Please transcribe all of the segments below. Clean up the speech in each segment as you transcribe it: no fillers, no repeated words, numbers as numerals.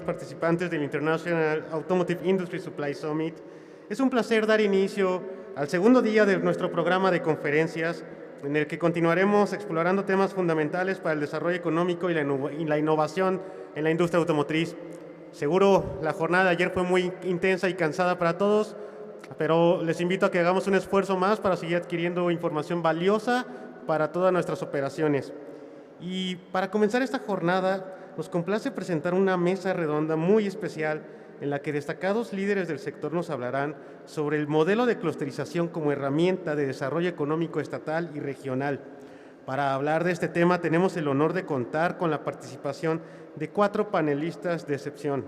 participantes del International Automotive Industry Supply Summit. Es un placer dar inicio al segundo día de nuestro programa de conferencias, en el que continuaremos explorando temas fundamentales para el desarrollo económico y la innovación en la industria automotriz. Seguro la jornada de ayer fue muy intensa y cansada para todos, pero les invito a que hagamos un esfuerzo más para seguir adquiriendo información valiosa para todas nuestras operaciones. Y para comenzar esta jornada, nos complace presentar una mesa redonda muy especial en la que destacados líderes del sector nos hablarán sobre el modelo de clusterización como herramienta de desarrollo económico estatal y regional. Para hablar de este tema tenemos el honor de contar con la participación de 4 panelistas de excepción.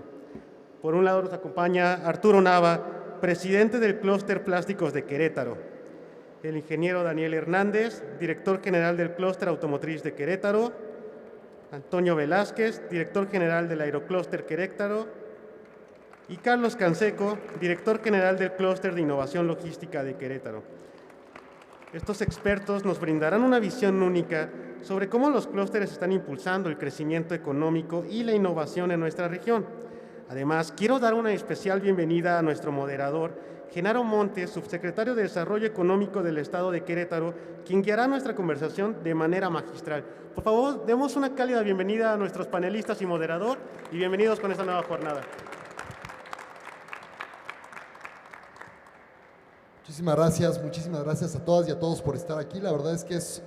Por un lado nos acompaña Arturo Nava, presidente del Clúster Plásticos de Querétaro; el ingeniero Daniel Hernández, director general del Clúster Automotriz de Querétaro; Antonio Velázquez, director general del Aeroclúster Querétaro; y Carlos Canseco, director general del Clúster de Innovación Logística de Querétaro. Estos expertos nos brindarán una visión única sobre cómo los clústeres están impulsando el crecimiento económico y la innovación en nuestra región. Además, quiero dar una especial bienvenida a nuestro moderador, Genaro Montes, subsecretario de Desarrollo Económico del Estado de Querétaro, quien guiará nuestra conversación de manera magistral. Por favor, demos una cálida bienvenida a nuestros panelistas y moderador, y bienvenidos con esta nueva jornada. Muchísimas gracias a todas y a todos por estar aquí. La verdad es que es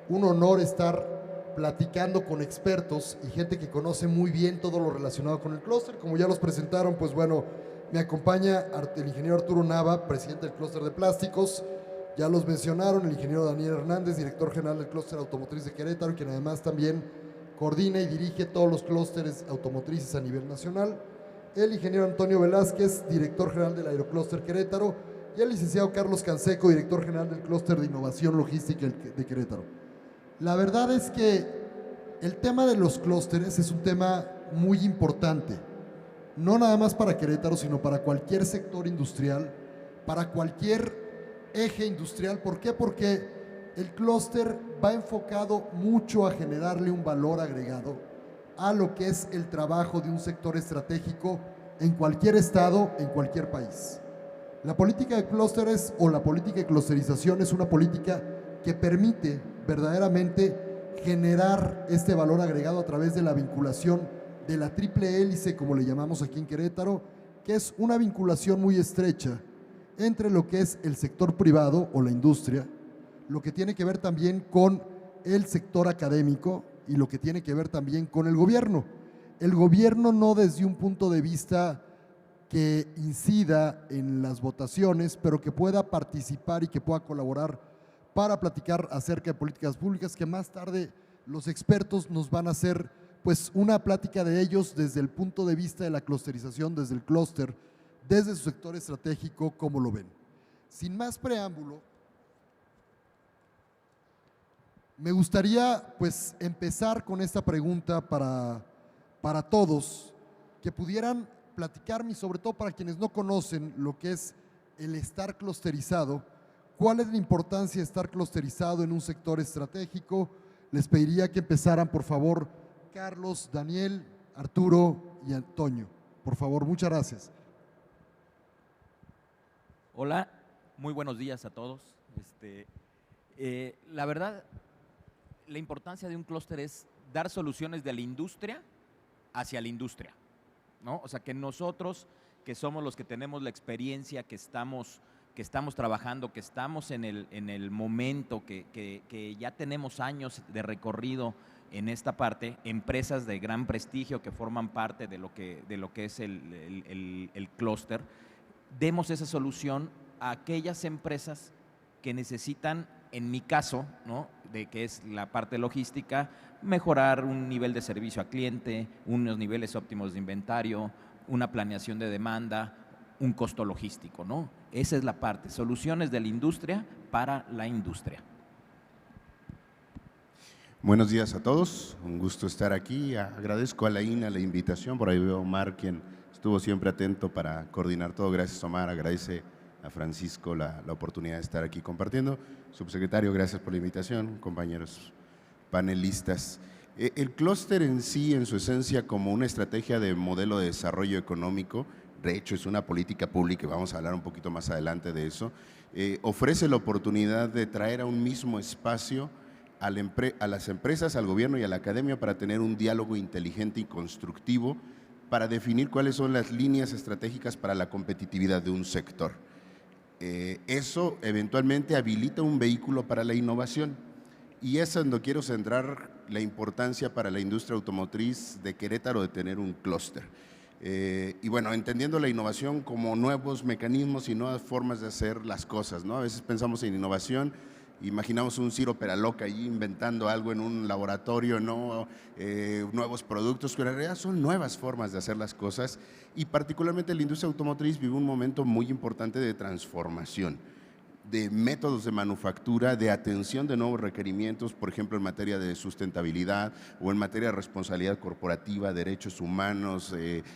un honor estar platicando con expertos y gente que conoce muy bien todo lo relacionado con el clúster. Como ya los presentaron, pues bueno, me acompaña el ingeniero Arturo Nava, presidente del Clúster de Plásticos. Ya los mencionaron, el ingeniero Daniel Hernández, director general del Clúster Automotriz de Querétaro, quien además también coordina y dirige todos los clústeres automotrices a nivel nacional. El ingeniero Antonio Velázquez, director general del Aeroclúster Querétaro, y el licenciado Carlos Canseco, director general del Clúster de Innovación Logística de Querétaro. La verdad es que el tema de los clústeres es un tema muy importante, no nada más para Querétaro, sino para cualquier sector industrial, para cualquier eje industrial. ¿Por qué? Porque el clúster va enfocado mucho a generarle un valor agregado a lo que es el trabajo de un sector estratégico en cualquier estado, en cualquier país. La política de clústeres o la política de clusterización es una política que permite verdaderamente generar este valor agregado a través de la vinculación de la triple hélice, como le llamamos aquí en Querétaro, que es una vinculación muy estrecha entre lo que es el sector privado o la industria, lo que tiene que ver también con el sector académico y lo que tiene que ver también con el gobierno. El gobierno no desde un punto de vista que incida en las votaciones, pero que pueda participar y que pueda colaborar para platicar acerca de políticas públicas, que más tarde los expertos nos van a hacer pues una plática de ellos desde el punto de vista de la clusterización, desde el clúster, desde su sector estratégico, cómo lo ven. Sin más preámbulo, me gustaría pues empezar con esta pregunta para todos, que pudieran platicarme, y sobre todo para quienes no conocen lo que es el estar clusterizado, cuál es la importancia de estar clusterizado en un sector estratégico. Les pediría que empezaran, por favor, Carlos, Daniel, Arturo y Antonio. Por favor, muchas gracias. Hola, muy buenos días a todos. La verdad, la importancia de un clúster es dar soluciones de la industria hacia la industria, ¿no? O sea, que nosotros, que somos los que tenemos la experiencia, que estamos trabajando, que estamos en el momento, que ya tenemos años de recorrido en esta parte, empresas de gran prestigio que forman parte de lo que es el clúster, demos esa solución a aquellas empresas que necesitan, en mi caso, ¿no?, de que es la parte logística, mejorar un nivel de servicio al cliente, unos niveles óptimos de inventario, una planeación de demanda, un costo logístico, ¿no? Esa es la parte, soluciones de la industria para la industria. Buenos días a todos, un gusto estar aquí. Agradezco a la INA la invitación, por ahí veo a Omar, quien estuvo siempre atento para coordinar todo. Gracias, Omar. Agradece a Francisco la oportunidad de estar aquí compartiendo. Subsecretario, gracias por la invitación. Compañeros panelistas. El clúster en sí, en su esencia, como una estrategia de modelo de desarrollo económico, de hecho es una política pública, y vamos a hablar un poquito más adelante de eso, ofrece la oportunidad de traer a un mismo espacio a las empresas, al gobierno y a la academia para tener un diálogo inteligente y constructivo para definir cuáles son las líneas estratégicas para la competitividad de un sector. Eso eventualmente habilita un vehículo para la innovación, y es donde quiero centrar la importancia para la industria automotriz de Querétaro de tener un clúster. Y bueno, entendiendo la innovación como nuevos mecanismos y nuevas formas de hacer las cosas, ¿no? A veces pensamos en innovación, imaginamos un Ciro Peraloca ahí inventando algo en un laboratorio, ¿no? Nuevos productos, pero en realidad son nuevas formas de hacer las cosas, y particularmente la industria automotriz vive un momento muy importante de transformación, de métodos de manufactura, de atención de nuevos requerimientos, por ejemplo, en materia de sustentabilidad o en materia de responsabilidad corporativa, derechos humanos,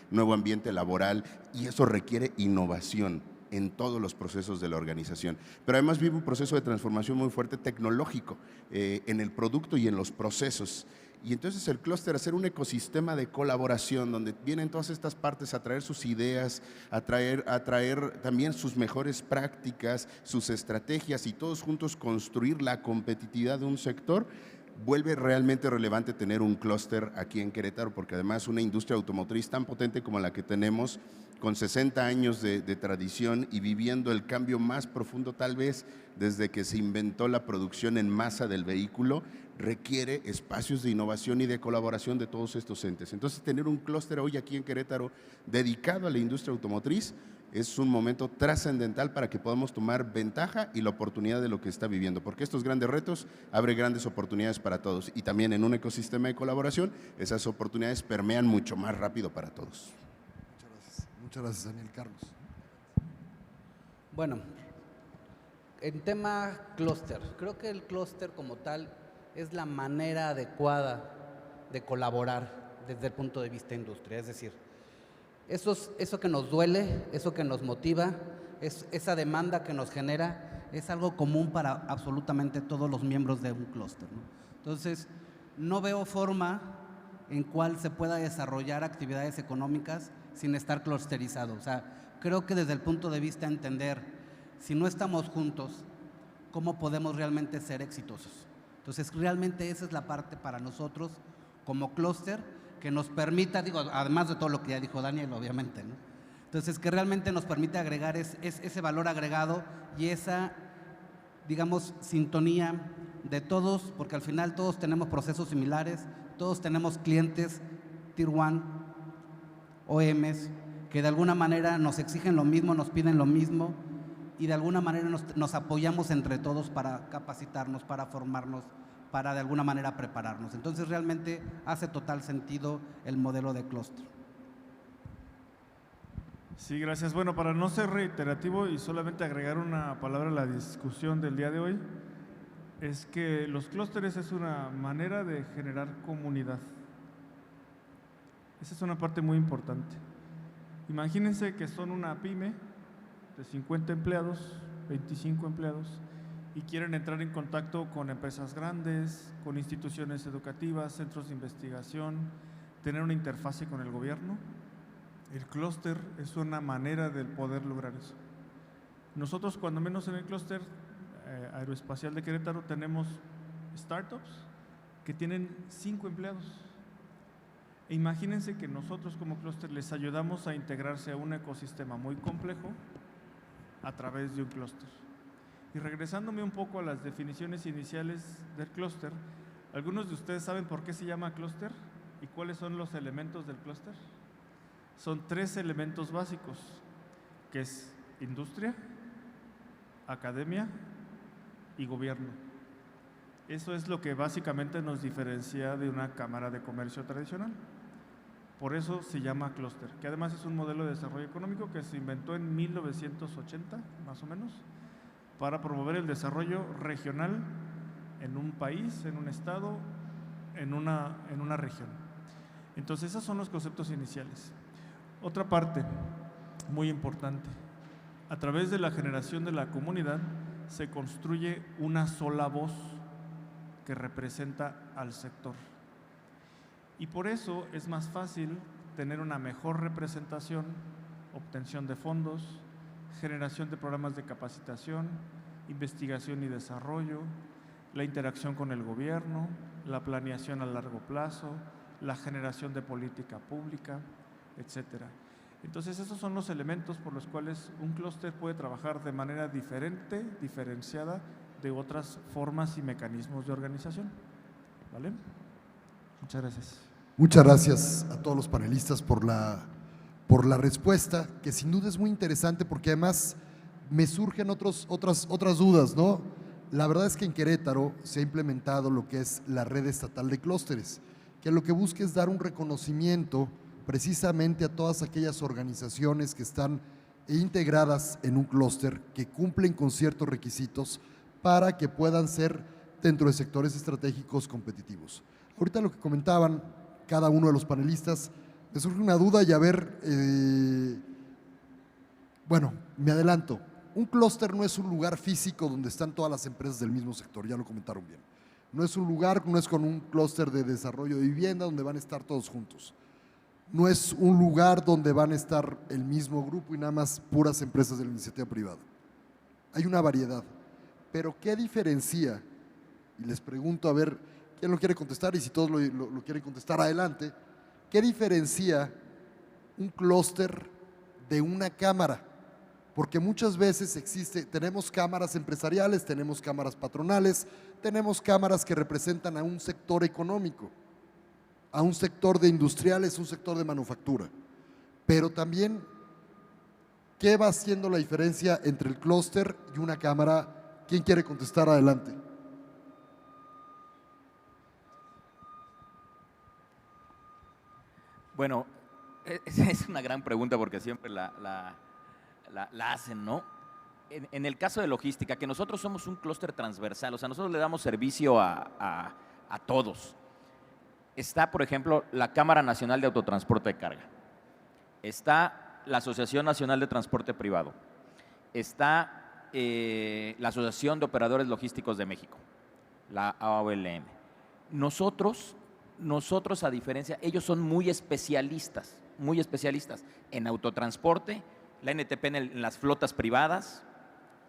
nuevo ambiente laboral, y eso requiere innovación en todos los procesos de la organización. Pero además vive un proceso de transformación muy fuerte tecnológico en el producto y en los procesos. Y entonces el clúster, hacer un ecosistema de colaboración donde vienen todas estas partes a traer sus ideas, a traer también sus mejores prácticas, sus estrategias, y todos juntos construir la competitividad de un sector, vuelve realmente relevante tener un clúster aquí en Querétaro, porque además una industria automotriz tan potente como la que tenemos, con 60 años de tradición y viviendo el cambio más profundo tal vez desde que se inventó la producción en masa del vehículo, requiere espacios de innovación y de colaboración de todos estos entes. Entonces, tener un clúster hoy aquí en Querétaro dedicado a la industria automotriz es un momento trascendental para que podamos tomar ventaja y la oportunidad de lo que está viviendo, porque estos grandes retos abren grandes oportunidades para todos, y también en un ecosistema de colaboración esas oportunidades permean mucho más rápido para todos. Muchas gracias, Daniel. Carlos. Bueno, en tema clúster, creo que el clúster como tal es la manera adecuada de colaborar desde el punto de vista industria. Es decir, eso que nos duele, eso que nos motiva, esa demanda que nos genera, es algo común para absolutamente todos los miembros de un clúster, ¿no? Entonces, no veo forma en cual se pueda desarrollar actividades económicas sin estar clusterizado. O sea, creo que desde el punto de vista de entender, si no estamos juntos, ¿cómo podemos realmente ser exitosos? Entonces, realmente esa es la parte para nosotros como clúster que nos permita, digo, además de todo lo que ya dijo Daniel, obviamente, ¿no? Entonces, que realmente nos permite agregar ese valor agregado y esa, digamos, sintonía de todos, porque al final todos tenemos procesos similares, todos tenemos clientes Tier 1, OEMs, que de alguna manera nos exigen lo mismo, nos piden lo mismo, y de alguna manera nos apoyamos entre todos para capacitarnos, para formarnos, para de alguna manera prepararnos. Entonces realmente hace total sentido el modelo de clúster. Sí, gracias. Bueno, para no ser reiterativo y solamente agregar una palabra a la discusión del día de hoy, es que los clústeres es una manera de generar comunidad. Esa es una parte muy importante. Imagínense que son una pyme de 50 empleados, 25 empleados, y quieren entrar en contacto con empresas grandes, con instituciones educativas, centros de investigación, tener una interfase con el gobierno. El clúster es una manera de poder lograr eso. Nosotros, cuando menos en el clúster aeroespacial de Querétaro, tenemos startups que tienen 5 empleados. E imagínense que nosotros como clúster les ayudamos a integrarse a un ecosistema muy complejo a través de un clúster. Y regresándome un poco a las definiciones iniciales del clúster, ¿algunos de ustedes saben por qué se llama clúster y cuáles son los elementos del clúster? Son 3 elementos básicos, que es industria, academia y gobierno. Eso es lo que básicamente nos diferencia de una cámara de comercio tradicional. Por eso se llama clúster, que además es un modelo de desarrollo económico que se inventó en 1980, más o menos, para promover el desarrollo regional en un país, en un estado, en una región. Entonces, esos son los conceptos iniciales. Otra parte muy importante, a través de la generación de la comunidad se construye una sola voz que representa al sector. Y por eso es más fácil tener una mejor representación, obtención de fondos, generación de programas de capacitación, investigación y desarrollo, la interacción con el gobierno, la planeación a largo plazo, la generación de política pública, etcétera. Entonces, esos son los elementos por los cuales un clúster puede trabajar de manera diferente, diferenciada de otras formas y mecanismos de organización. ¿Vale? Muchas gracias. Muchas gracias a todos los panelistas por la respuesta, que sin duda es muy interesante porque además me surgen otras dudas, ¿no? La verdad es que en Querétaro se ha implementado lo que es la red estatal de clústeres, que lo que busca es dar un reconocimiento precisamente a todas aquellas organizaciones que están integradas en un clúster, que cumplen con ciertos requisitos para que puedan ser dentro de sectores estratégicos competitivos. Ahorita lo que comentaban cada uno de los panelistas, me surge una duda y a ver, bueno, me adelanto. Un clúster no es un lugar físico donde están todas las empresas del mismo sector, ya lo comentaron bien. No es un lugar, no es con un clúster de desarrollo de vivienda donde van a estar todos juntos. No es un lugar donde van a estar el mismo grupo y nada más puras empresas de la iniciativa privada. Hay una variedad. Pero ¿qué diferencia? Y les pregunto a ver quién lo quiere contestar y si todos lo quieren contestar, adelante. ¿Qué diferencia un clúster de una cámara? Porque muchas veces tenemos cámaras empresariales, tenemos cámaras patronales, tenemos cámaras que representan a un sector económico, a un sector de industriales, un sector de manufactura. Pero también, ¿qué va haciendo la diferencia entre el clúster y una cámara? ¿Quién quiere contestar? Adelante. Bueno, es una gran pregunta porque siempre la hacen, ¿no? En el caso de logística, que nosotros somos un clúster transversal, o sea, nosotros le damos servicio a todos. Está, por ejemplo, la Cámara Nacional de Autotransporte de Carga, está la Asociación Nacional de Transporte Privado, está la Asociación de Operadores Logísticos de México, la AOLM. Nosotros, a diferencia, ellos son muy especialistas en autotransporte, la NTP en las flotas privadas,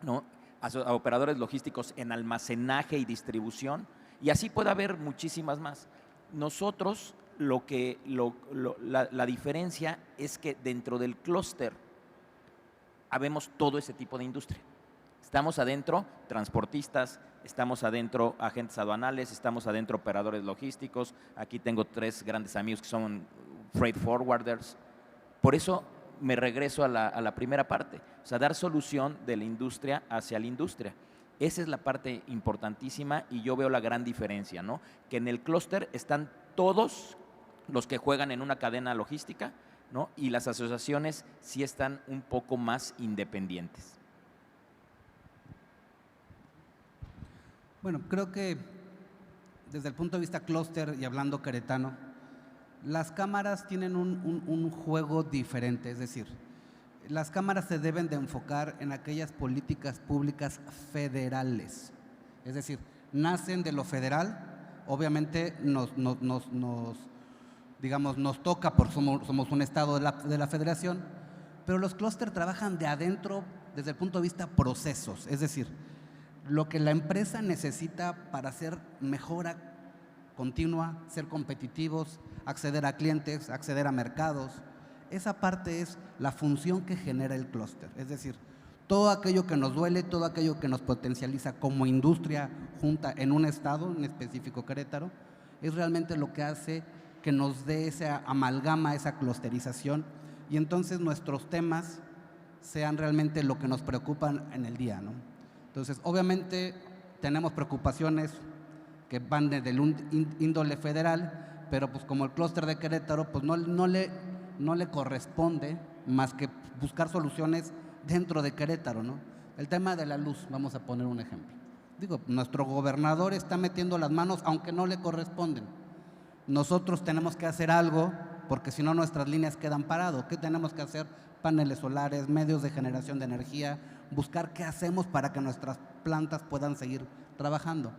¿no? A operadores logísticos en almacenaje y distribución, y así puede haber muchísimas más. Nosotros, la diferencia es que dentro del clúster habemos todo ese tipo de industria. Estamos adentro transportistas, estamos adentro agentes aduanales, estamos adentro operadores logísticos. Aquí tengo 3 grandes amigos que son freight forwarders. Por eso me regreso a la primera parte, o sea, dar solución de la industria hacia la industria. Esa es la parte importantísima y yo veo la gran diferencia, ¿no? Que en el clúster están todos los que juegan en una cadena logística, ¿no? Y las asociaciones sí están un poco más independientes. Bueno, creo que desde el punto de vista clúster y hablando queretano, las cámaras tienen un juego diferente, es decir, las cámaras se deben de enfocar en aquellas políticas públicas federales, es decir, nacen de lo federal, obviamente nos toca porque somos un estado de la federación, pero los clústeres trabajan de adentro desde el punto de vista procesos, es decir, lo que la empresa necesita para hacer mejora continua, ser competitivos, acceder a clientes, acceder a mercados. Esa parte es la función que genera el clúster, es decir, todo aquello que nos duele, todo aquello que nos potencializa como industria junta en un estado, en específico Querétaro, es realmente lo que hace que nos dé esa amalgama, esa clusterización, y entonces nuestros temas sean realmente lo que nos preocupan en el día, ¿no? Entonces, obviamente tenemos preocupaciones que van desde el índole federal, pero pues como el clúster de Querétaro, pues no le corresponde más que buscar soluciones dentro de Querétaro, ¿no? El tema de la luz, vamos a poner un ejemplo. Digo, nuestro gobernador está metiendo las manos aunque no le corresponden. Nosotros tenemos que hacer algo porque si no nuestras líneas quedan paradas. ¿Qué tenemos que hacer? Paneles solares, medios de generación de energía, buscar qué hacemos para que nuestras plantas puedan seguir trabajando.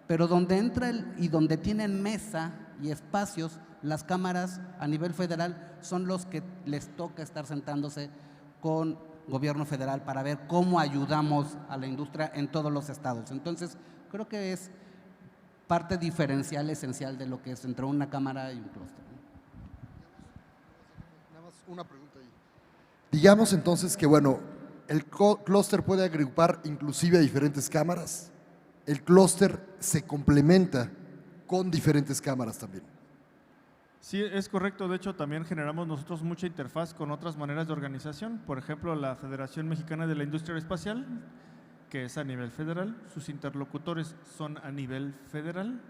Pero donde entra y donde tienen mesa y espacios las cámaras a nivel federal son los que les toca estar sentándose con gobierno federal para ver cómo ayudamos a la industria en todos los estados. Entonces, creo que es parte diferencial esencial de lo que es entre una cámara y un clúster. Nada más una pregunta ahí. Digamos entonces que, bueno, el clúster puede agrupar inclusive a diferentes cámaras. El clúster se complementa con diferentes cámaras también. Sí, es correcto. De hecho, también generamos nosotros mucha interfaz con otras maneras de organización. Por ejemplo, la Federación Mexicana de la Industria Aeroespacial, que es a nivel federal. Sus interlocutores son a nivel federal.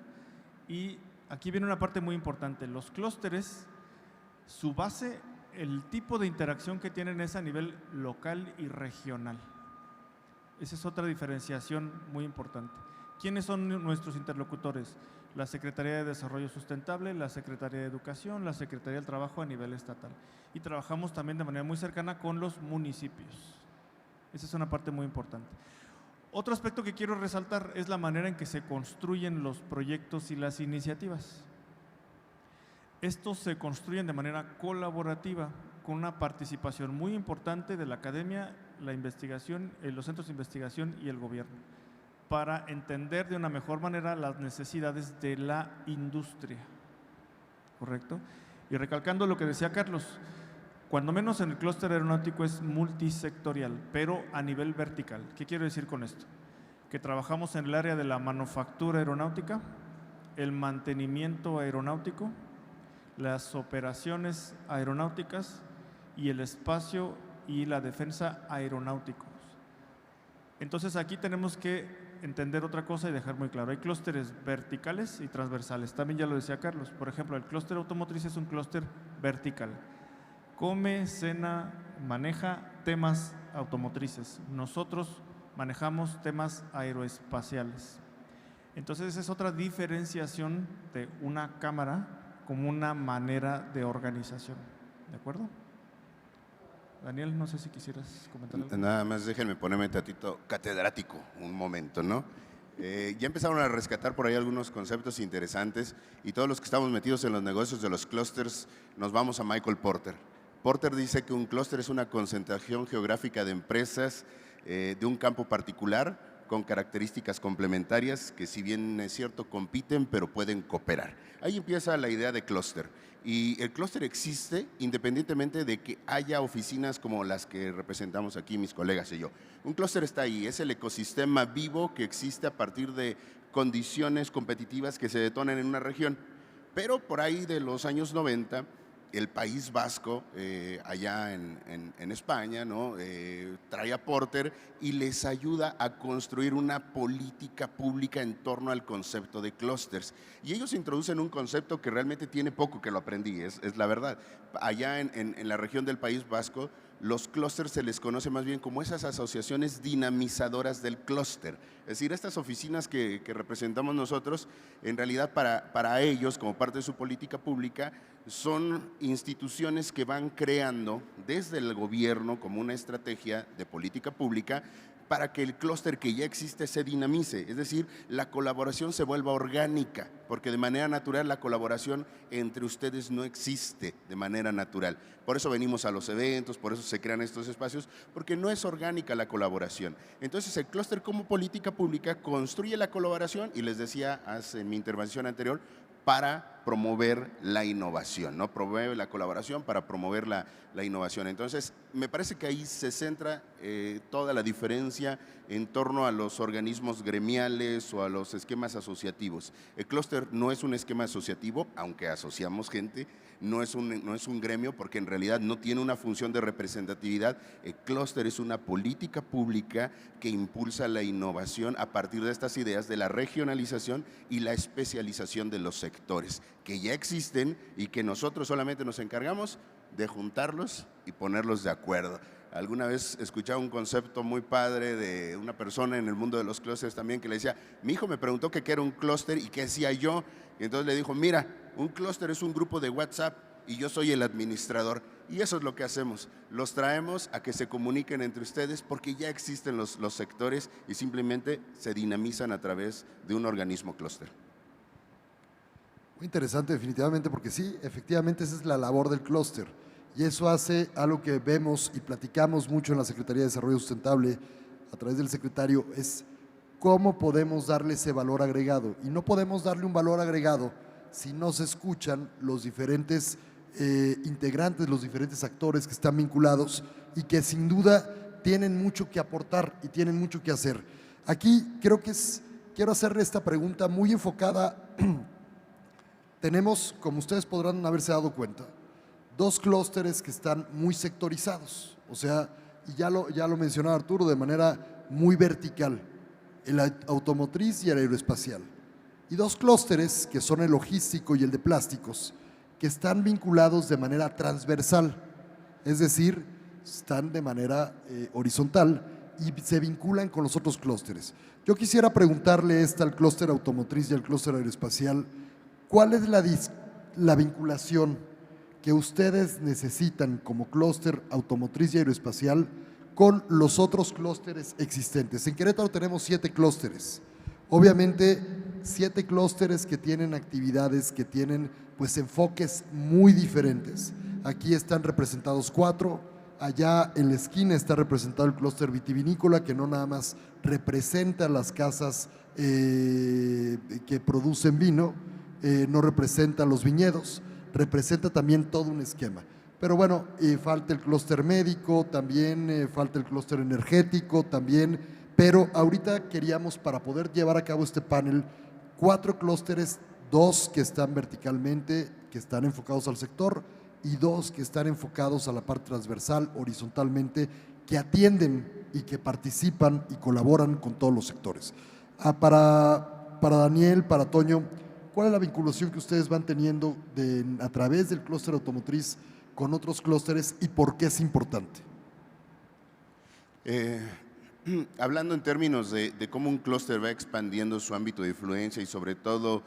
Y aquí viene una parte muy importante. Los clústeres, su base, el tipo de interacción que tienen es a nivel local y regional. Esa es otra diferenciación muy importante. ¿Quiénes son nuestros interlocutores? La Secretaría de Desarrollo Sustentable, la Secretaría de Educación, la Secretaría del Trabajo a nivel estatal. Y trabajamos también de manera muy cercana con los municipios. Esa es una parte muy importante. Otro aspecto que quiero resaltar es la manera en que se construyen los proyectos y las iniciativas. Estos se construyen de manera colaborativa, con una participación muy importante de la academia, la investigación, los centros de investigación y el gobierno, para entender de una mejor manera las necesidades de la industria, ¿correcto? Y recalcando lo que decía Carlos, cuando menos en el clúster aeronáutico es multisectorial, pero a nivel vertical. ¿Qué quiero decir con esto? Que trabajamos en el área de la manufactura aeronáutica, el mantenimiento aeronáutico, las operaciones aeronáuticas y el espacio y la defensa aeronáuticos. Entonces aquí tenemos que entender otra cosa y dejar muy claro. Hay clústeres verticales y transversales. También ya lo decía Carlos. Por ejemplo, el clúster automotriz es un clúster vertical. Come, cena, maneja temas automotrices. Nosotros manejamos temas aeroespaciales. Entonces esa es otra diferenciación de una cámara como una manera de organización. ¿De acuerdo? Daniel, no sé si quisieras comentar algo. Nada más déjenme ponerme tantito catedrático un momento, ¿no? Ya empezaron a rescatar por ahí algunos conceptos interesantes y todos los que estamos metidos en los negocios de los clústeres nos vamos a Michael Porter. Porter dice que un clúster es una concentración geográfica de empresas de un campo particular con características complementarias que, si bien es cierto, compiten, pero pueden cooperar. Ahí empieza la idea de clúster. Y el clúster existe independientemente de que haya oficinas como las que representamos aquí mis colegas y yo. Un clúster está ahí, es el ecosistema vivo que existe a partir de condiciones competitivas que se detonan en una región. Pero por ahí de los años 90, el País Vasco, allá en España, ¿no? Trae a Porter y les ayuda a construir una política pública en torno al concepto de clústeres. Y ellos introducen un concepto que realmente tiene poco que lo aprendí, es la verdad. Allá en la región del País Vasco, los clústeres se les conoce más bien como esas asociaciones dinamizadoras del clúster. Es decir, estas oficinas que representamos nosotros, en realidad para ellos, como parte de su política pública, son instituciones que van creando desde el gobierno como una estrategia de política pública para que el clúster que ya existe se dinamice, es decir, la colaboración se vuelva orgánica, porque de manera natural la colaboración entre ustedes no existe de manera natural. Por eso venimos a los eventos, por eso se crean estos espacios, porque no es orgánica la colaboración. Entonces el clúster como política pública construye la colaboración y les decía en mi intervención anterior, para promover la innovación, ¿no? Promueve la colaboración para promover la innovación. Entonces, me parece que ahí se centra toda la diferencia en torno a los organismos gremiales o a los esquemas asociativos. El clúster no es un esquema asociativo, aunque asociamos gente, no es un gremio porque en realidad no tiene una función de representatividad. El clúster es una política pública que impulsa la innovación a partir de estas ideas de la regionalización y la especialización de los sectores que ya existen y que nosotros solamente nos encargamos de juntarlos y ponerlos de acuerdo. Alguna vez escuchaba un concepto muy padre de una persona en el mundo de los clústeres también que le decía, mi hijo me preguntó qué era un clúster y qué hacía yo, y entonces le dijo, mira, un clúster es un grupo de WhatsApp y yo soy el administrador, y eso es lo que hacemos, los traemos a que se comuniquen entre ustedes porque ya existen los sectores y simplemente se dinamizan a través de un organismo clúster. Muy interesante, definitivamente, porque sí, efectivamente esa es la labor del clúster. Y eso hace algo que vemos y platicamos mucho en la Secretaría de Desarrollo Sustentable a través del secretario, es cómo podemos darle ese valor agregado. Y no podemos darle un valor agregado si no se escuchan los diferentes integrantes, los diferentes actores que están vinculados y que sin duda tienen mucho que aportar y tienen mucho que hacer. Aquí creo que quiero hacerle esta pregunta muy enfocada. Tenemos, como ustedes podrán haberse dado cuenta, dos clústeres que están muy sectorizados, o sea, y ya lo mencionaba Arturo, de manera muy vertical, el automotriz y el aeroespacial. Y dos clústeres, que son el logístico y el de plásticos, que están vinculados de manera transversal, es decir, están de manera horizontal y se vinculan con los otros clústeres. Yo quisiera preguntarle al clúster automotriz y al clúster aeroespacial, ¿cuál es la vinculación que ustedes necesitan como clúster automotriz y aeroespacial con los otros clústeres existentes? En Querétaro tenemos 7 clústeres. Obviamente, 7 clústeres que tienen actividades, que tienen pues enfoques muy diferentes. Aquí están representados 4, allá en la esquina está representado el clúster vitivinícola, que no nada más representa las casas que producen vino, no representa los viñedos, representa también todo un esquema. Pero bueno, falta el clúster médico, también falta el clúster energético, también, pero ahorita queríamos, para poder llevar a cabo este panel, 4 clústeres, 2 que están verticalmente, que están enfocados al sector, y 2 que están enfocados a la parte transversal, horizontalmente, que atienden y que participan y colaboran con todos los sectores. Para Daniel, para Toño, ¿cuál es la vinculación que ustedes van teniendo a través del clúster automotriz con otros clústeres y por qué es importante? Hablando en términos de cómo un clúster va expandiendo su ámbito de influencia y sobre todo,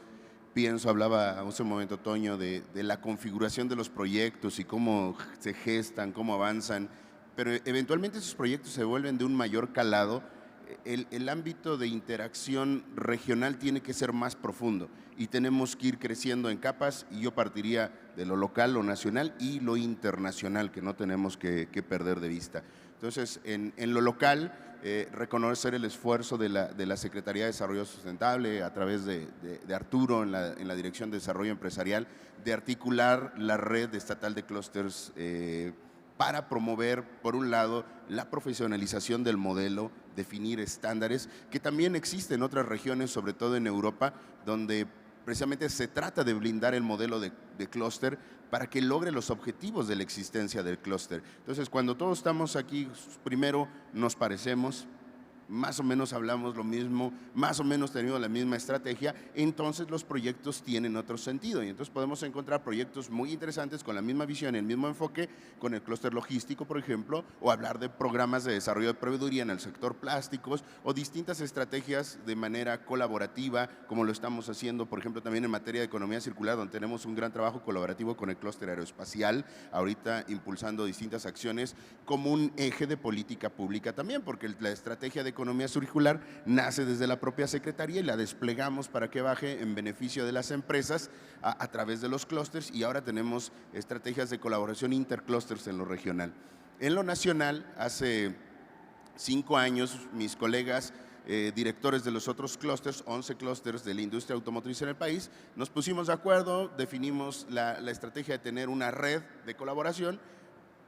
hablaba hace un momento Toño de la configuración de los proyectos y cómo se gestan, cómo avanzan, pero eventualmente esos proyectos se vuelven de un mayor calado. El ámbito de interacción regional tiene que ser más profundo y tenemos que ir creciendo en capas, y yo partiría de lo local, lo nacional y lo internacional, que no tenemos que perder de vista. Entonces, en lo local, reconocer el esfuerzo de la Secretaría de Desarrollo Sustentable a través de Arturo en la Dirección de Desarrollo Empresarial, de articular la red estatal de clústeres para promover, por un lado, la profesionalización del modelo, definir estándares, que también existen en otras regiones, sobre todo en Europa, donde precisamente se trata de blindar el modelo de clúster para que logre los objetivos de la existencia del clúster. Entonces, cuando todos estamos aquí, primero nos parecemos, más o menos hablamos lo mismo, más o menos tenemos la misma estrategia, entonces los proyectos tienen otro sentido y entonces podemos encontrar proyectos muy interesantes con la misma visión, el mismo enfoque, con el clúster logístico, por ejemplo, o hablar de programas de desarrollo de proveeduría en el sector plásticos o distintas estrategias de manera colaborativa, como lo estamos haciendo, por ejemplo, también en materia de economía circular, donde tenemos un gran trabajo colaborativo con el clúster aeroespacial, ahorita impulsando distintas acciones como un eje de política pública también, porque la estrategia de economía circular nace desde la propia Secretaría y la desplegamos para que baje en beneficio de las empresas a través de los clústeres, y ahora tenemos estrategias de colaboración interclústeres en lo regional. En lo nacional, hace 5 años, mis colegas directores de los otros clústeres, 11 clústeres de la industria automotriz en el país, nos pusimos de acuerdo, definimos la estrategia de tener una red de colaboración.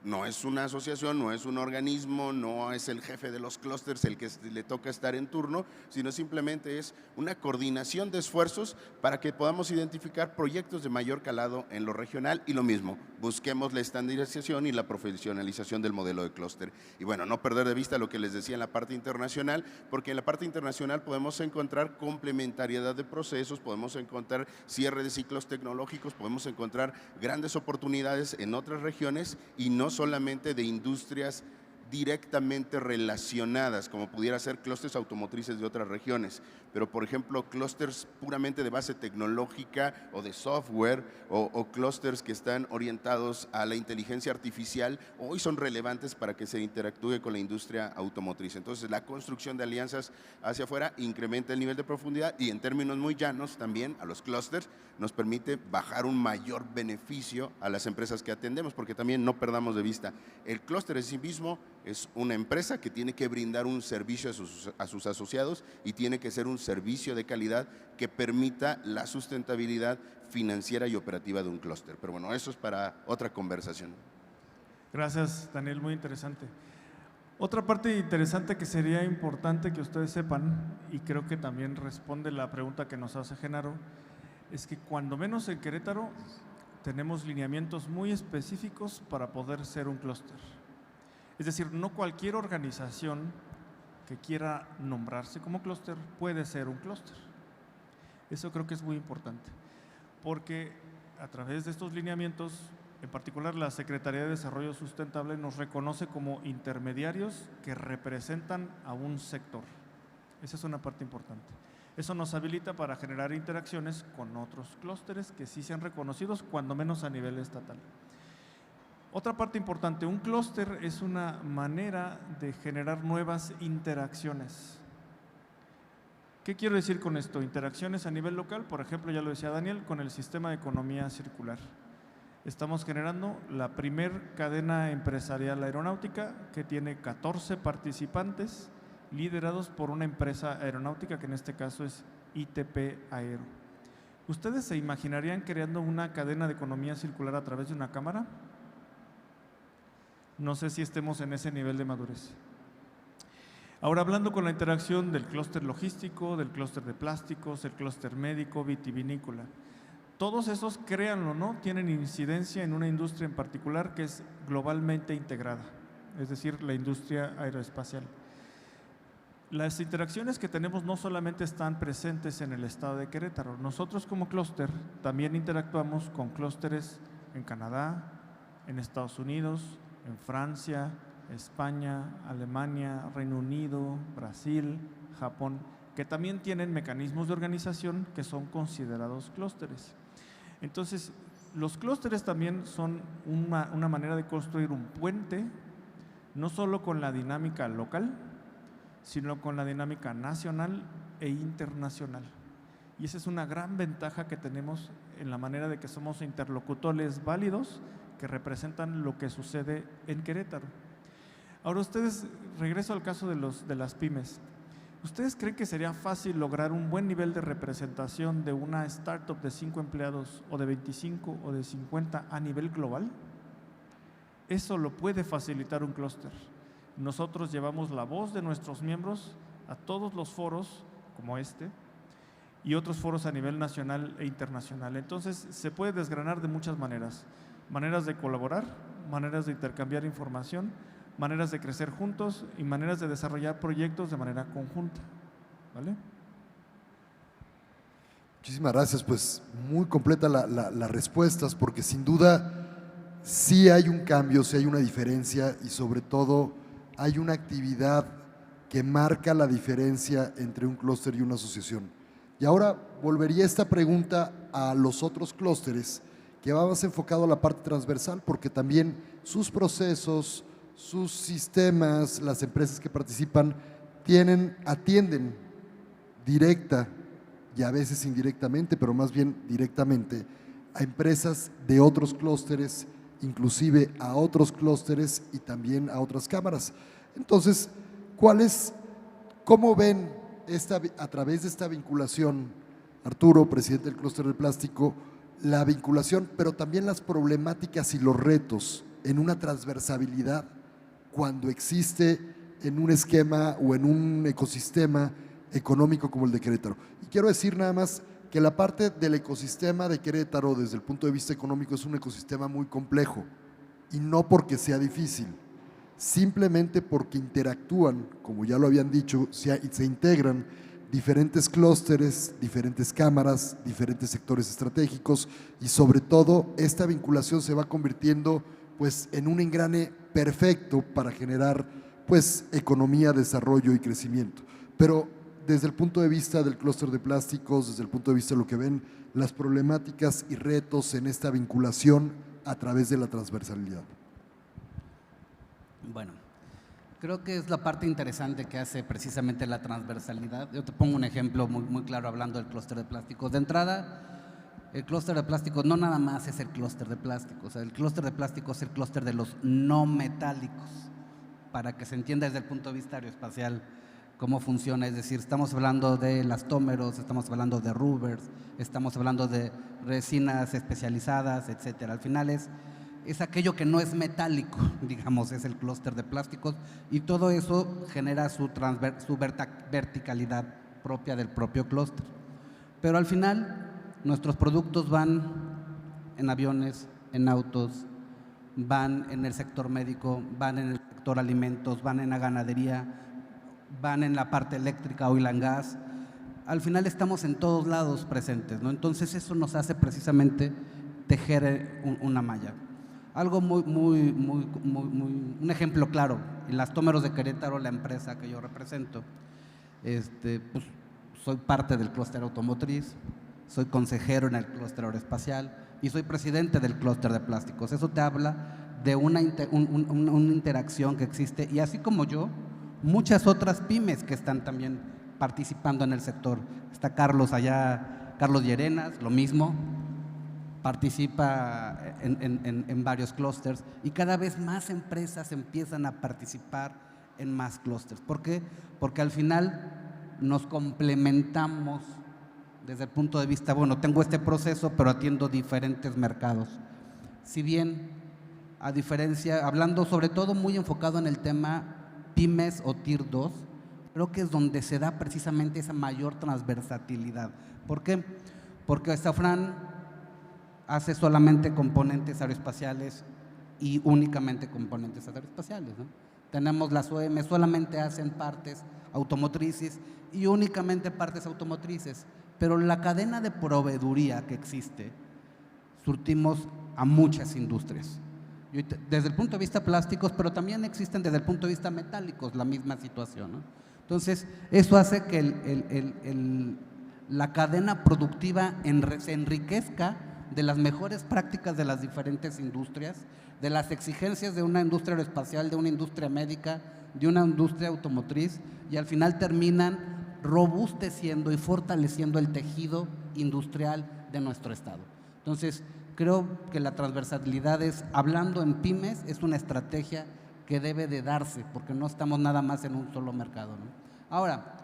No es una asociación, no es un organismo, no es el jefe de los clústeres el que le toca estar en turno, sino simplemente es una coordinación de esfuerzos para que podamos identificar proyectos de mayor calado en lo regional, y lo mismo, busquemos la estandarización y la profesionalización del modelo de clúster. Y bueno, no perder de vista lo que les decía en la parte internacional, porque en la parte internacional podemos encontrar complementariedad de procesos, podemos encontrar cierre de ciclos tecnológicos, podemos encontrar grandes oportunidades en otras regiones y no solamente de industrias directamente relacionadas, como pudiera ser clústeres automotrices de otras regiones, pero por ejemplo clústeres puramente de base tecnológica o de software o clústeres que están orientados a la inteligencia artificial, hoy son relevantes para que se interactúe con la industria automotriz. Entonces la construcción de alianzas hacia afuera incrementa el nivel de profundidad y en términos muy llanos también a los clústeres nos permite bajar un mayor beneficio a las empresas que atendemos, porque también no perdamos de vista, el clúster en sí mismo es una empresa que tiene que brindar un servicio a sus asociados y tiene que ser un servicio de calidad que permita la sustentabilidad financiera y operativa de un clúster. Pero bueno, eso es para otra conversación. Gracias, Daniel, muy interesante. Otra parte interesante que sería importante que ustedes sepan, y creo que también responde la pregunta que nos hace Genaro, es que cuando menos en Querétaro tenemos lineamientos muy específicos para poder ser un clúster. Es decir, no cualquier organización que quiera nombrarse como clúster puede ser un clúster. Eso creo que es muy importante, porque a través de estos lineamientos, en particular la Secretaría de Desarrollo Sustentable nos reconoce como intermediarios que representan a un sector. Esa es una parte importante. Eso nos habilita para generar interacciones con otros clústeres que sí sean reconocidos, cuando menos a nivel estatal. Otra parte importante, un clúster es una manera de generar nuevas interacciones. ¿Qué quiero decir con esto? Interacciones a nivel local, por ejemplo, ya lo decía Daniel, con el sistema de economía circular. Estamos generando la primer cadena empresarial aeronáutica que tiene 14 participantes liderados por una empresa aeronáutica que en este caso es ITP Aero. ¿Ustedes se imaginarían creando una cadena de economía circular a través de una cámara? No sé si estemos en ese nivel de madurez. Ahora, hablando con la interacción del clúster logístico, del clúster de plásticos, el clúster médico, vitivinícola, todos esos, créanlo o no, tienen incidencia en una industria en particular que es globalmente integrada, es decir, la industria aeroespacial. Las interacciones que tenemos no solamente están presentes en el estado de Querétaro, nosotros como clúster también interactuamos con clústeres en Canadá, en Estados Unidos, en Francia, España, Alemania, Reino Unido, Brasil, Japón, que también tienen mecanismos de organización que son considerados clústeres. Entonces, los clústeres también son una manera de construir un puente, no solo con la dinámica local, sino con la dinámica nacional e internacional. Y esa es una gran ventaja que tenemos en la manera de que somos interlocutores válidos que representan lo que sucede en Querétaro. Ahora ustedes, regreso al caso de las pymes. ¿Ustedes creen que sería fácil lograr un buen nivel de representación de una startup de 5 empleados o de 25 o de 50 a nivel global? Eso lo puede facilitar un clúster. Nosotros llevamos la voz de nuestros miembros a todos los foros como este y otros foros a nivel nacional e internacional. Entonces se puede desgranar de muchas maneras. Maneras de colaborar, maneras de intercambiar información, maneras de crecer juntos y maneras de desarrollar proyectos de manera conjunta. ¿Vale? Muchísimas gracias, pues muy completa las respuestas, porque sin duda sí hay un cambio, sí hay una diferencia y sobre todo hay una actividad que marca la diferencia entre un clúster y una asociación. Y ahora volvería esta pregunta a los otros clústeres, que va más enfocado a la parte transversal, porque también sus procesos, sus sistemas, las empresas que participan, atienden directa y a veces indirectamente, pero más bien directamente, a empresas de otros clústeres, inclusive a otros clústeres y también a otras cámaras. Entonces, ¿cómo ven a través de esta vinculación, Arturo, presidente del clúster del plástico, la vinculación, pero también las problemáticas y los retos en una transversabilidad cuando existe en un esquema o en un ecosistema económico como el de Querétaro? Y quiero decir nada más que la parte del ecosistema de Querétaro desde el punto de vista económico es un ecosistema muy complejo, y no porque sea difícil, simplemente porque interactúan, como ya lo habían dicho, se integran diferentes clústeres, diferentes cámaras, diferentes sectores estratégicos, y sobre todo esta vinculación se va convirtiendo pues en un engrane perfecto para generar pues economía, desarrollo y crecimiento. Pero desde el punto de vista del clúster de plásticos, desde el punto de vista de lo que ven las problemáticas y retos en esta vinculación a través de la transversalidad. Bueno, creo que es la parte interesante que hace precisamente la transversalidad. Yo te pongo un ejemplo muy claro hablando del clúster de plásticos. De entrada, el clúster de plásticos no nada más es el clúster de plásticos. O sea, el clúster de plásticos es el clúster de los no metálicos, para que se entienda desde el punto de vista aeroespacial cómo funciona. Es decir, estamos hablando de elastómeros, estamos hablando de rubbers, estamos hablando de resinas especializadas, etcétera. Al final es aquello que no es metálico, digamos, es el clúster de plásticos, y todo eso genera su verticalidad propia del propio clúster. Pero al final, nuestros productos van en aviones, en autos, van en el sector médico, van en el sector alimentos, van en la ganadería, van en la parte eléctrica, oil and gas. Al final estamos en todos lados presentes, ¿no? Entonces eso nos hace precisamente tejer una malla. Algo un ejemplo claro, Elastómeros de Querétaro, la empresa que yo represento, pues soy parte del clúster automotriz, soy consejero en el clúster aeroespacial y soy presidente del clúster de plásticos. Eso te habla de una interacción que existe, y así como yo, muchas otras pymes que están también participando en el sector. Está Carlos allá, Carlos Llerenas, lo mismo, participa en varios clústeres, y cada vez más empresas empiezan a participar en más clústeres. ¿Por qué? Porque al final nos complementamos desde el punto de vista, bueno, tengo este proceso, pero atiendo diferentes mercados. Si bien, a diferencia, hablando sobre todo muy enfocado en el tema pymes o Tier 2, creo que es donde se da precisamente esa mayor transversalidad. ¿Por qué? Porque Safran hace solamente componentes aeroespaciales y únicamente componentes aeroespaciales, ¿no? Tenemos las OEM, solamente hacen partes automotrices y únicamente partes automotrices, pero la cadena de proveeduría que existe, surtimos a muchas industrias. Desde el punto de vista plásticos, pero también existen desde el punto de vista metálicos la misma situación, ¿no? Entonces, eso hace que la cadena productiva se enriquezca de las mejores prácticas de las diferentes industrias, de las exigencias de una industria aeroespacial, de una industria médica, de una industria automotriz, y al final terminan robusteciendo y fortaleciendo el tejido industrial de nuestro estado. Entonces, creo que la transversalidad hablando en pymes, es una estrategia que debe de darse, porque no estamos nada más en un solo mercado, ¿no? Ahora,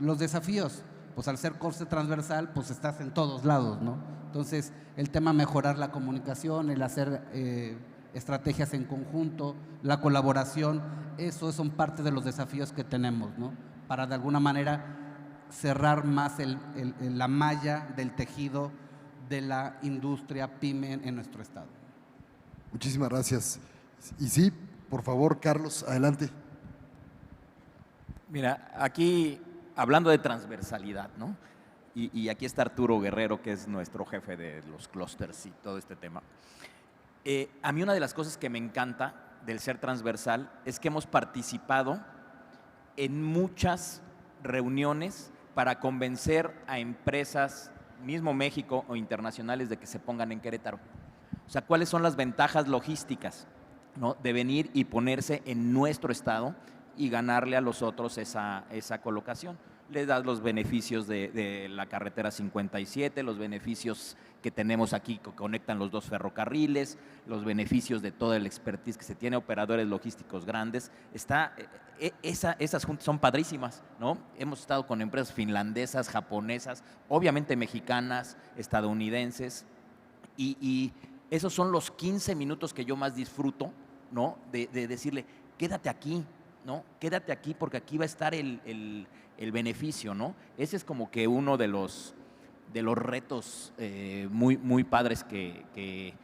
los desafíos, pues al ser clúster transversal, pues estás en todos lados, ¿no? Entonces, el tema mejorar la comunicación, el hacer estrategias en conjunto, la colaboración, esos son parte de los desafíos que tenemos, ¿no? Para de alguna manera cerrar más la malla del tejido de la industria pyme en nuestro estado. Muchísimas gracias. Y sí, por favor, Carlos, adelante. Mira, aquí hablando de transversalidad, ¿no? Y aquí está Arturo Guerrero, que es nuestro jefe de los clústeres y todo este tema. A mí una de las cosas que me encanta del ser transversal es que hemos participado en muchas reuniones para convencer a empresas, mismo México o internacionales, de que se pongan en Querétaro. O sea, ¿cuáles son las ventajas logísticas, ¿no?, de venir y ponerse en nuestro estado y ganarle a los otros esa colocación? Les das los beneficios de la carretera 57, los beneficios que tenemos aquí que conectan los dos ferrocarriles, los beneficios de toda el expertise que se tiene, operadores logísticos grandes. Esas juntas son padrísimas, ¿no? Hemos estado con empresas finlandesas, japonesas, obviamente mexicanas, estadounidenses, y esos son los 15 minutos que yo más disfruto, ¿no? De decirle, quédate aquí, ¿no? Quédate aquí porque aquí va a estar el beneficio, ¿no? Ese es como que uno de los retos muy padres que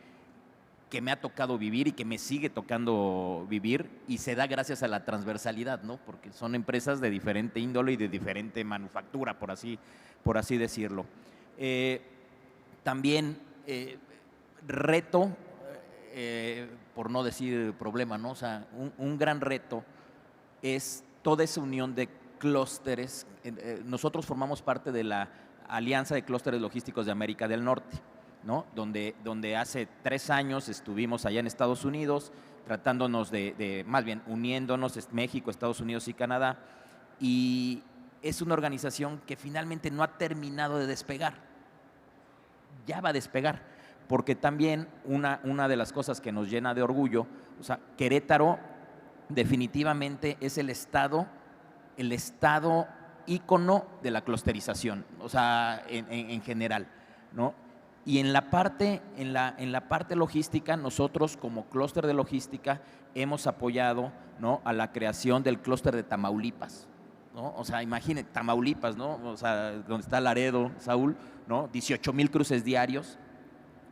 me ha tocado vivir y que me sigue tocando vivir, y se da gracias a la transversalidad, ¿no? Porque son empresas de diferente índole y de diferente manufactura, por así decirlo. También reto por no decir problema, ¿no? O sea, un gran reto es toda esa unión de clústeres. Nosotros formamos parte de la Alianza de Clústeres Logísticos de América del Norte, ¿no? Donde hace 3 años estuvimos allá en Estados Unidos, tratándonos más bien uniéndonos, México, Estados Unidos y Canadá, y es una organización que finalmente no ha terminado de despegar. Ya va a despegar, porque también una de las cosas que nos llena de orgullo, o sea, Querétaro definitivamente es el estado ícono de la clusterización, o sea, en general, ¿no? Y en la parte logística, nosotros como clúster de logística hemos apoyado, ¿no?, a la creación del clúster de Tamaulipas, ¿no? O sea, imagínate, Tamaulipas, ¿no? O sea, donde está Laredo, Saúl, ¿no? 18,000 cruces diarios.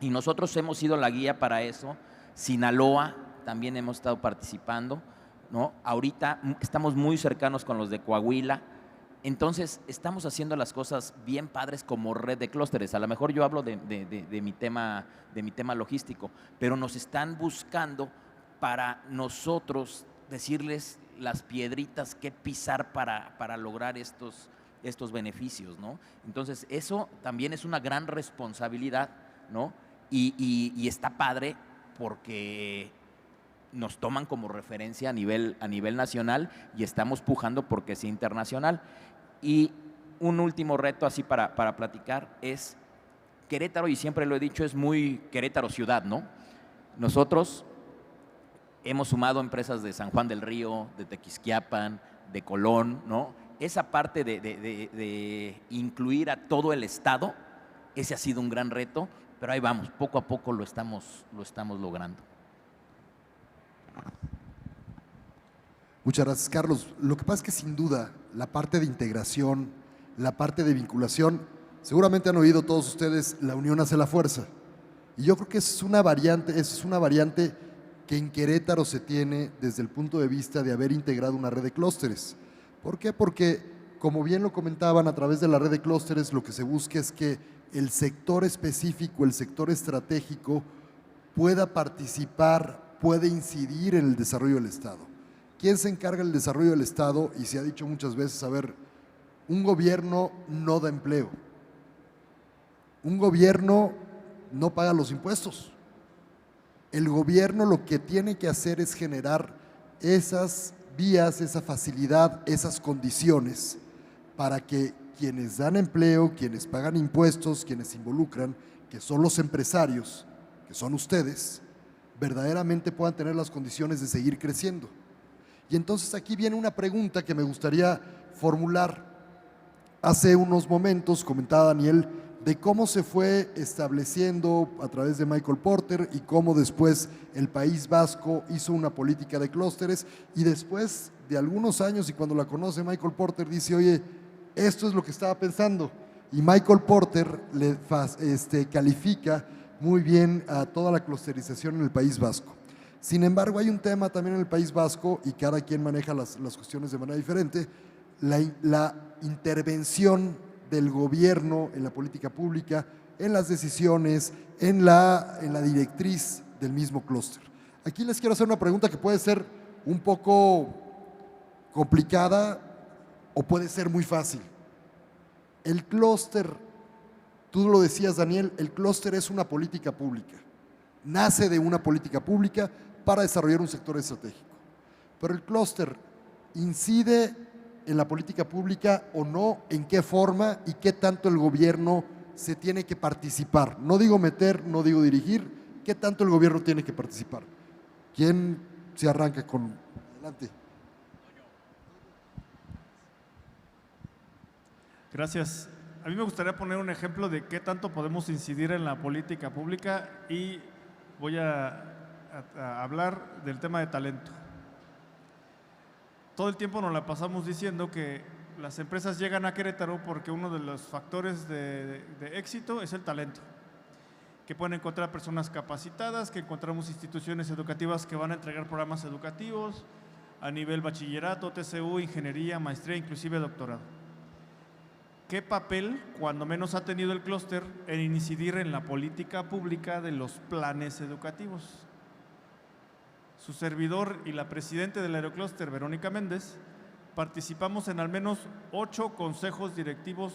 Y nosotros hemos sido la guía para eso. Sinaloa también hemos estado participando, ¿no? Ahorita estamos muy cercanos con los de Coahuila. Entonces, estamos haciendo las cosas bien padres como red de clústeres. A lo mejor yo hablo de mi tema logístico, pero nos están buscando para nosotros decirles las piedritas que pisar para lograr estos beneficios, ¿no? Entonces, eso también es una gran responsabilidad, ¿no? Y está padre porque nos toman como referencia a nivel nacional y estamos pujando porque sea internacional. Y un último reto así para platicar es Querétaro, y siempre lo he dicho, es muy Querétaro ciudad, ¿no? Nosotros hemos sumado empresas de San Juan del Río, de Tequisquiapan, de Colón, ¿no? Esa parte de incluir a todo el estado, ese ha sido un gran reto, pero ahí vamos, poco a poco lo estamos logrando. Muchas gracias, Carlos. Lo que pasa es que sin duda la parte de integración, la parte de vinculación, seguramente han oído todos ustedes, la unión hace la fuerza. Y yo creo que es una variante que en Querétaro se tiene desde el punto de vista de haber integrado una red de clústeres. ¿Por qué? Porque, como bien lo comentaban, a través de la red de clústeres lo que se busca es que el sector específico, el sector estratégico, pueda participar, pueda incidir en el desarrollo del Estado. ¿Quién se encarga del desarrollo del Estado? Y se ha dicho muchas veces, a ver, un gobierno no da empleo. Un gobierno no paga los impuestos. El gobierno lo que tiene que hacer es generar esas vías, esa facilidad, esas condiciones para que quienes dan empleo, quienes pagan impuestos, quienes se involucran, que son los empresarios, que son ustedes, verdaderamente puedan tener las condiciones de seguir creciendo. Y entonces aquí viene una pregunta que me gustaría formular. Hace unos momentos comentaba Daniel de cómo se fue estableciendo a través de Michael Porter y cómo después el País Vasco hizo una política de clústeres, y después de algunos años, y cuando la conoce Michael Porter, dice, oye, esto es lo que estaba pensando. Y Michael Porter le califica muy bien a toda la clusterización en el País Vasco. Sin embargo, hay un tema también en el País Vasco, y cada quien maneja las cuestiones de manera diferente, la intervención del gobierno en la política pública, en las decisiones, en la directriz del mismo clúster. Aquí les quiero hacer una pregunta que puede ser un poco complicada o puede ser muy fácil. El clúster, tú lo decías, Daniel, el clúster es una política pública. Nace de una política pública para desarrollar un sector estratégico. Pero el clúster incide en la política pública o no, en qué forma y qué tanto el gobierno se tiene que participar. No digo meter, no digo dirigir, qué tanto el gobierno tiene que participar. ¿Quién se arranca con? Adelante. Gracias. A mí me gustaría poner un ejemplo de qué tanto podemos incidir en la política pública y voy a hablar del tema de talento. Todo el tiempo nos la pasamos diciendo que las empresas llegan a Querétaro porque uno de los factores de éxito es el talento, que pueden encontrar personas capacitadas, que encontramos instituciones educativas que van a entregar programas educativos a nivel bachillerato, TCU, ingeniería, maestría, inclusive doctorado. ¿Qué papel, cuando menos, ha tenido el clúster en incidir en la política pública de los planes educativos? su servidor y la presidenta del Aeroclúster, Verónica Méndez, participamos en al menos 8 consejos directivos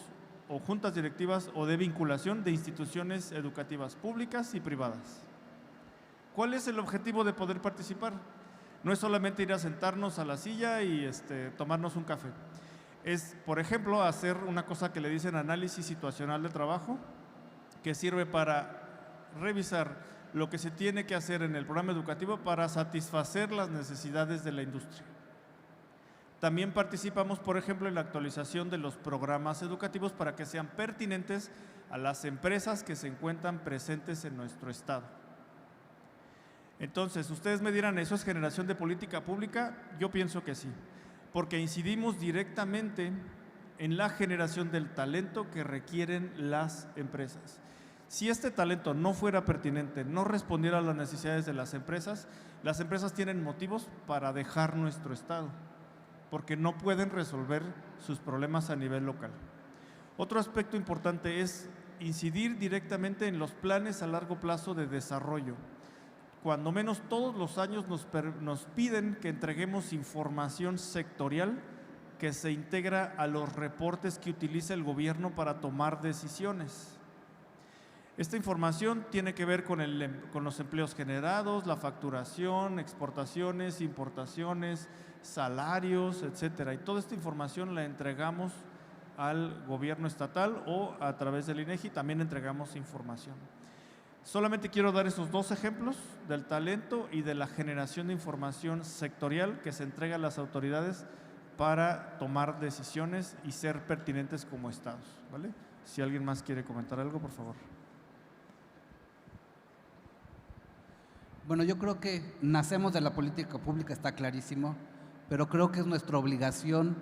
o juntas directivas o de vinculación de instituciones educativas públicas y privadas. ¿Cuál es el objetivo de poder participar? No es solamente ir a sentarnos a la silla y tomarnos un café. Es, por ejemplo, hacer una cosa que le dicen análisis situacional de trabajo, que sirve para revisar lo que se tiene que hacer en el programa educativo para satisfacer las necesidades de la industria. También participamos, por ejemplo, en la actualización de los programas educativos para que sean pertinentes a las empresas que se encuentran presentes en nuestro estado. Entonces, ustedes me dirán, ¿eso es generación de política pública? Yo pienso que sí, porque incidimos directamente en la generación del talento que requieren las empresas. Si este talento no fuera pertinente, no respondiera a las necesidades de las empresas tienen motivos para dejar nuestro estado, porque no pueden resolver sus problemas a nivel local. Otro aspecto importante es incidir directamente en los planes a largo plazo de desarrollo. Cuando menos todos los años nos piden que entreguemos información sectorial que se integra a los reportes que utiliza el gobierno para tomar decisiones. Esta información tiene que ver con los empleos generados, la facturación, exportaciones, importaciones, salarios, etcétera. Y toda esta información la entregamos al gobierno estatal o a través del INEGI también entregamos información. Solamente quiero dar esos 2 ejemplos del talento y de la generación de información sectorial que se entrega a las autoridades para tomar decisiones y ser pertinentes como estados, ¿vale? Si alguien más quiere comentar algo, por favor. Bueno, yo creo que nacemos de la política pública, está clarísimo, pero creo que es nuestra obligación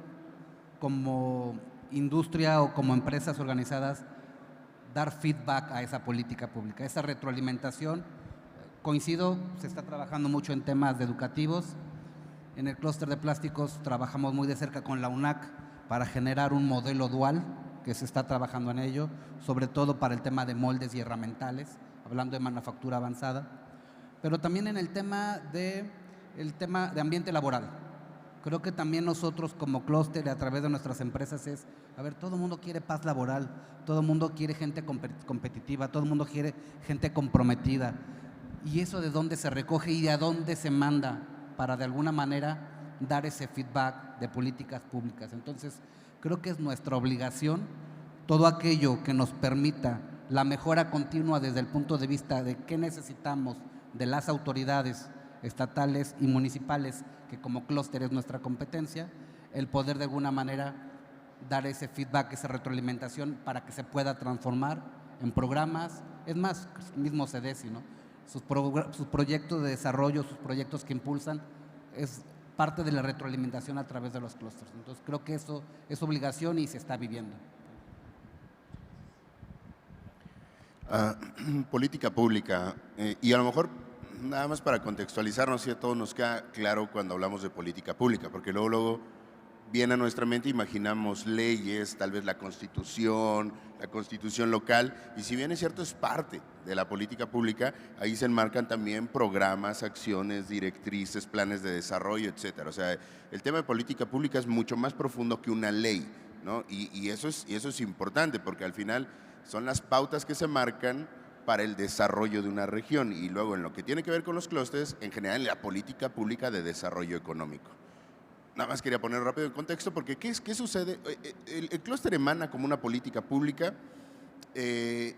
como industria o como empresas organizadas dar feedback a esa política pública, esa retroalimentación. Coincido, se está trabajando mucho en temas educativos. En el clúster de plásticos trabajamos muy de cerca con la UNAC para generar un modelo dual, que se está trabajando en ello, sobre todo para el tema de moldes y herramientales, hablando de manufactura avanzada, pero también en el tema de ambiente laboral. Creo que también nosotros como clúster, a través de nuestras empresas, todo el mundo quiere paz laboral, todo el mundo quiere gente competitiva, todo el mundo quiere gente comprometida. ¿Y eso de dónde se recoge y a dónde se manda para de alguna manera dar ese feedback de políticas públicas? Entonces, creo que es nuestra obligación todo aquello que nos permita la mejora continua desde el punto de vista de qué necesitamos de las autoridades estatales y municipales, que como clúster es nuestra competencia, el poder de alguna manera dar ese feedback, esa retroalimentación para que se pueda transformar en programas. Es más, mismo CEDESI, ¿no? Sus proyectos de desarrollo, sus proyectos que impulsan, es parte de la retroalimentación a través de los clústeres. Entonces creo que eso es obligación y se está viviendo. Política pública, y a lo mejor nada más para contextualizarnos, si a todos nos queda claro cuando hablamos de política pública, porque luego viene a nuestra mente, imaginamos leyes, tal vez la constitución local, y si bien es cierto es parte de la política pública, ahí se enmarcan también programas, acciones, directrices, planes de desarrollo, etcétera. O sea, el tema de política pública es mucho más profundo que una ley, ¿no? Y eso es importante, porque al final son las pautas que se marcan para el desarrollo de una región, y luego en lo que tiene que ver con los clústeres, en general en la política pública de desarrollo económico. Nada más quería poner rápido en contexto, porque ¿qué sucede? El clúster emana como una política pública e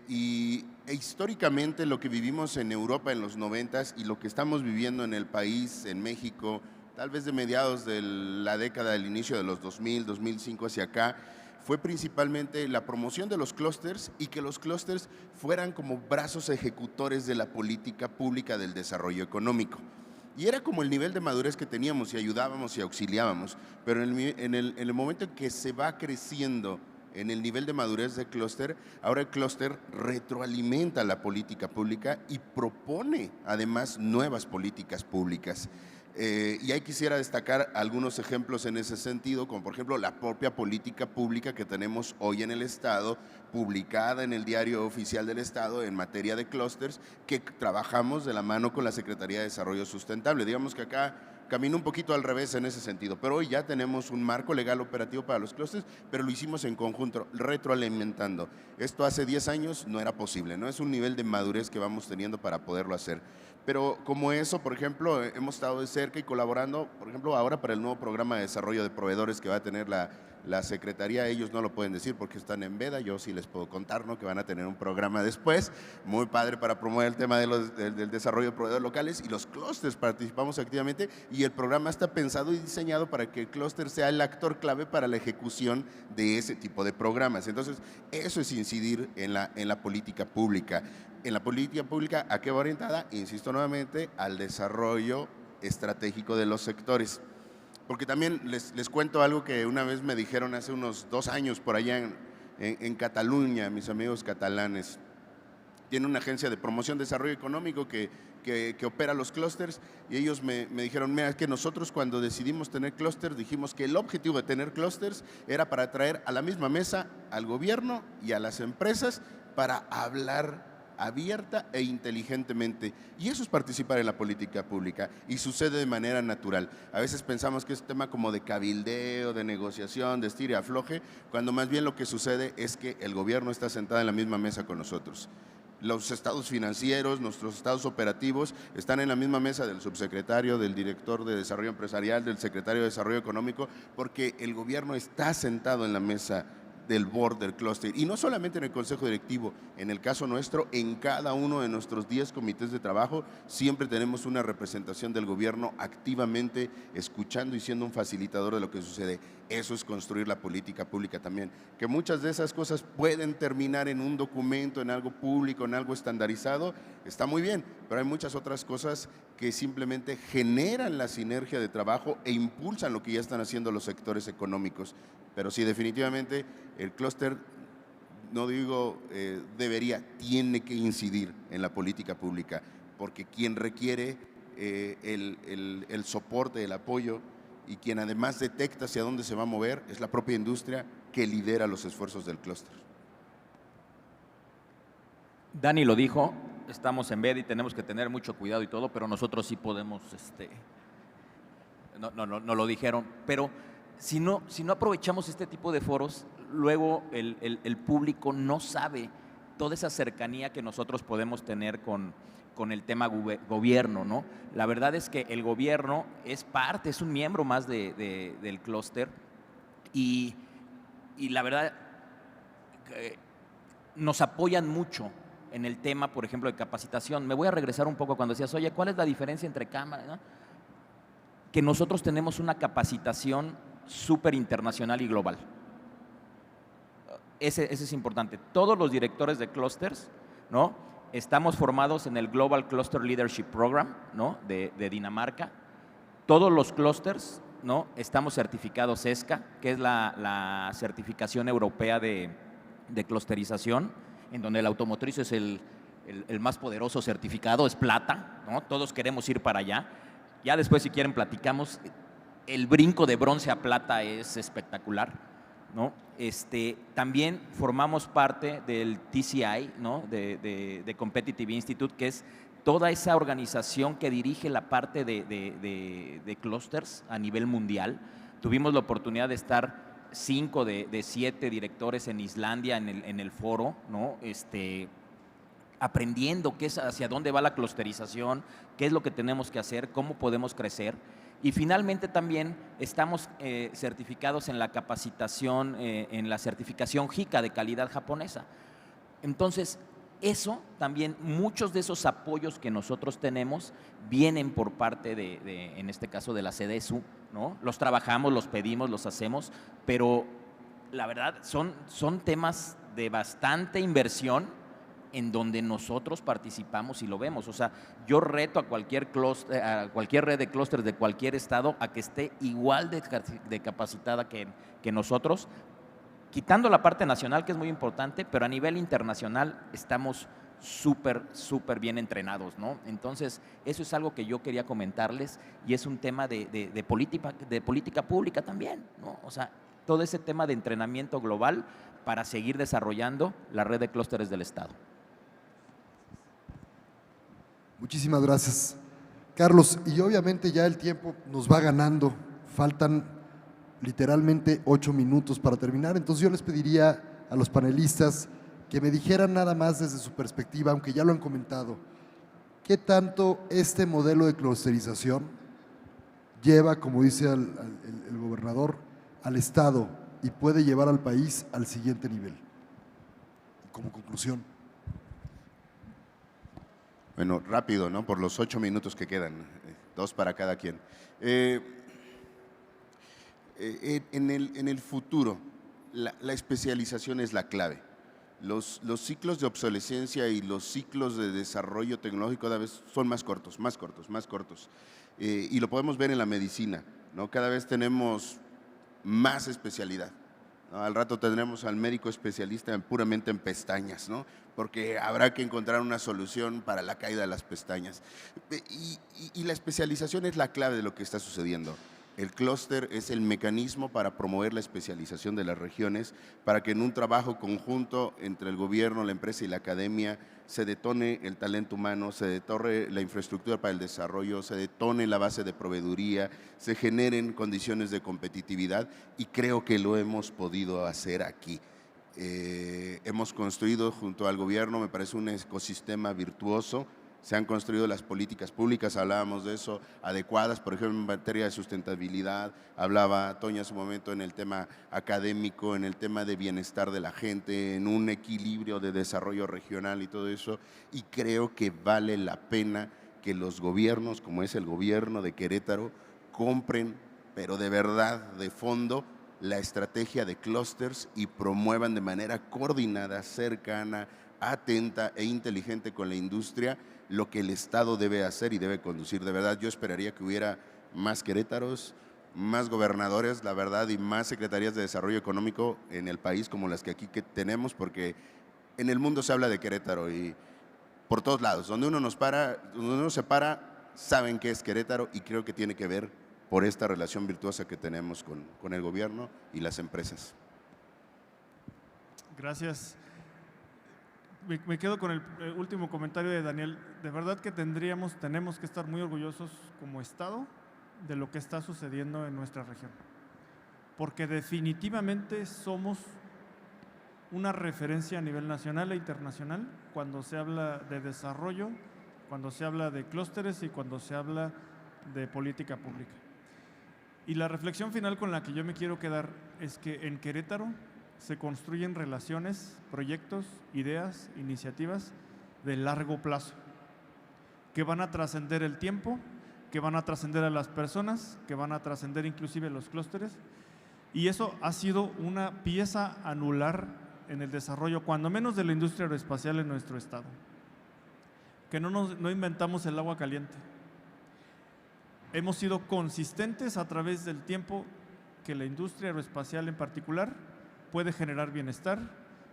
históricamente lo que vivimos en Europa en los 90s y lo que estamos viviendo en el país, en México, tal vez de mediados de la década del inicio de los 2000, 2005 hacia acá, fue principalmente la promoción de los clústers y que los clústers fueran como brazos ejecutores de la política pública del desarrollo económico. Y era como el nivel de madurez que teníamos y ayudábamos y auxiliábamos, pero en el momento en que se va creciendo en el nivel de madurez del clúster, ahora el clúster retroalimenta la política pública y propone además nuevas políticas públicas. Y ahí quisiera destacar algunos ejemplos en ese sentido, como por ejemplo la propia política pública que tenemos hoy en el Estado, publicada en el Diario Oficial del Estado en materia de clústeres, que trabajamos de la mano con la Secretaría de Desarrollo Sustentable. Digamos que acá camino un poquito al revés en ese sentido, pero hoy ya tenemos un marco legal operativo para los clústeres, pero lo hicimos en conjunto, retroalimentando. Esto hace 10 años no era posible, no es un nivel de madurez que vamos teniendo para poderlo hacer. Pero como eso, por ejemplo, hemos estado de cerca y colaborando, por ejemplo, ahora para el nuevo programa de desarrollo de proveedores que va a tener la Secretaría. Ellos no lo pueden decir porque están en veda, yo sí les puedo contar, ¿no?, que van a tener un programa después, muy padre para promover el tema del desarrollo de proveedores locales, y los clústeres participamos activamente, y el programa está pensado y diseñado para que el clúster sea el actor clave para la ejecución de ese tipo de programas. Entonces, eso es incidir en la política pública. En la política pública, ¿a qué va orientada? Insisto nuevamente, al desarrollo estratégico de los sectores. Porque también les cuento algo que una vez me dijeron hace unos 2 años por allá en Cataluña, mis amigos catalanes. Tienen una agencia de promoción de desarrollo económico que opera los clústeres, y ellos me dijeron, mira, es que nosotros cuando decidimos tener clústeres dijimos que el objetivo de tener clústeres era para traer a la misma mesa al gobierno y a las empresas para hablar abierta e inteligentemente, y eso es participar en la política pública, y sucede de manera natural. A veces pensamos que es un tema como de cabildeo, de negociación, de estira y afloje, cuando más bien lo que sucede es que el gobierno está sentado en la misma mesa con nosotros. Los estados financieros, nuestros estados operativos están en la misma mesa del subsecretario, del director de desarrollo empresarial, del secretario de desarrollo económico, porque el gobierno está sentado en la mesa del board del clúster, y no solamente en el consejo directivo. En el caso nuestro, en cada uno de nuestros 10 comités de trabajo siempre tenemos una representación del gobierno activamente escuchando y siendo un facilitador de lo que sucede. Eso es construir la política pública también, que muchas de esas cosas pueden terminar en un documento, en algo público, en algo estandarizado, está muy bien, pero hay muchas otras cosas que simplemente generan la sinergia de trabajo e impulsan lo que ya están haciendo los sectores económicos. Pero sí, definitivamente el clúster, no digo tiene que incidir en la política pública, porque quien requiere el soporte, el apoyo, y quien además detecta hacia dónde se va a mover, es la propia industria que lidera los esfuerzos del clúster. Dani lo dijo, estamos en veda y tenemos que tener mucho cuidado y todo, pero nosotros sí podemos, no lo dijeron, pero si no aprovechamos este tipo de foros, luego el público no sabe toda esa cercanía que nosotros podemos tener con el tema gobierno, ¿no? La verdad es que el gobierno es parte, es un miembro más del clúster, y la verdad nos apoyan mucho en el tema, por ejemplo, de capacitación. Me voy a regresar un poco cuando decías, oye, ¿cuál es la diferencia entre cámaras, ¿no? Que nosotros tenemos una capacitación súper internacional y global. Ese es importante. Todos los directores de clústeres, ¿no?, estamos formados en el Global Cluster Leadership Program, ¿no?, de Dinamarca. Todos los clústeres, ¿no?, estamos certificados ESCA, que es la certificación europea de clusterización, en donde el automotriz es el más poderoso certificado, es plata, ¿no? Todos queremos ir para allá. Ya después, si quieren, platicamos. El brinco de bronce a plata es espectacular, ¿no? También formamos parte del TCI, ¿no?, de Competitive Institute, que es toda esa organización que dirige la parte de clústeres a nivel mundial. Tuvimos la oportunidad de estar 5 de 7 directores en Islandia en el foro, ¿no?, aprendiendo hacia dónde va la clusterización, qué es lo que tenemos que hacer, cómo podemos crecer. Y finalmente también estamos certificados en la capacitación, en la certificación JICA de calidad japonesa. Entonces, eso también, muchos de esos apoyos que nosotros tenemos vienen por parte en este caso, de la CDSU, ¿no? Los trabajamos, los pedimos, los hacemos, pero la verdad son temas de bastante inversión en donde nosotros participamos y lo vemos. O sea, yo reto a cualquier red de clústeres de cualquier estado a que esté igual de capacitada que nosotros, quitando la parte nacional, que es muy importante, pero a nivel internacional estamos súper bien entrenados, ¿no? Entonces, eso es algo que yo quería comentarles y es un tema de política pública también, ¿no? O sea, todo ese tema de entrenamiento global para seguir desarrollando la red de clústeres del Estado. Muchísimas gracias, Carlos. Y obviamente ya el tiempo nos va ganando. Faltan literalmente 8 minutos para terminar. Entonces yo les pediría a los panelistas que me dijeran nada más desde su perspectiva, aunque ya lo han comentado, ¿qué tanto este modelo de clusterización lleva, como dice el gobernador, al Estado y puede llevar al país al siguiente nivel? Como conclusión. Bueno, rápido, ¿no? Por los 8 minutos que quedan, 2 para cada quien. En el futuro, la especialización es la clave. Los ciclos de obsolescencia y los ciclos de desarrollo tecnológico cada vez son más cortos. Y lo podemos ver en la medicina, ¿no? Cada vez tenemos más especialidad, ¿no? Al rato tendremos al médico especialista puramente en pestañas, ¿no? Porque habrá que encontrar una solución para la caída de las pestañas. Y la especialización es la clave de lo que está sucediendo. El clúster es el mecanismo para promover la especialización de las regiones, para que en un trabajo conjunto entre el gobierno, la empresa y la academia se detone el talento humano, se detone la infraestructura para el desarrollo, se detone la base de proveeduría, se generen condiciones de competitividad y creo que lo hemos podido hacer aquí. Hemos construido junto al gobierno, me parece, un ecosistema virtuoso. Se han construido las políticas públicas, hablábamos de eso, adecuadas, por ejemplo, en materia de sustentabilidad, hablaba Toña en su momento en el tema académico, en el tema de bienestar de la gente, en un equilibrio de desarrollo regional y todo eso, y creo que vale la pena que los gobiernos, como es el gobierno de Querétaro, compren, pero de verdad, de fondo, la estrategia de clústeres y promuevan de manera coordinada, cercana, atenta e inteligente con la industria lo que el Estado debe hacer y debe conducir. De verdad, yo esperaría que hubiera más Querétaros, más gobernadores, la verdad, y más secretarías de desarrollo económico en el país como las que aquí tenemos, porque en el mundo se habla de Querétaro y por todos lados, donde uno se para, saben que es Querétaro y creo que tiene que ver por esta relación virtuosa que tenemos con el gobierno y las empresas. Gracias. Me quedo con el último comentario de Daniel. De verdad que tenemos que estar muy orgullosos como Estado de lo que está sucediendo en nuestra región, porque definitivamente somos una referencia a nivel nacional e internacional cuando se habla de desarrollo, cuando se habla de clústeres y cuando se habla de política pública. Y la reflexión final con la que yo me quiero quedar es que en Querétaro se construyen relaciones, proyectos, ideas, iniciativas de largo plazo, que van a trascender el tiempo, que van a trascender a las personas, que van a trascender inclusive los clústeres, y eso ha sido una pieza anular en el desarrollo, cuando menos, de la industria aeroespacial en nuestro estado. Que no inventamos el agua caliente. Hemos sido consistentes a través del tiempo que la industria aeroespacial en particular puede generar bienestar,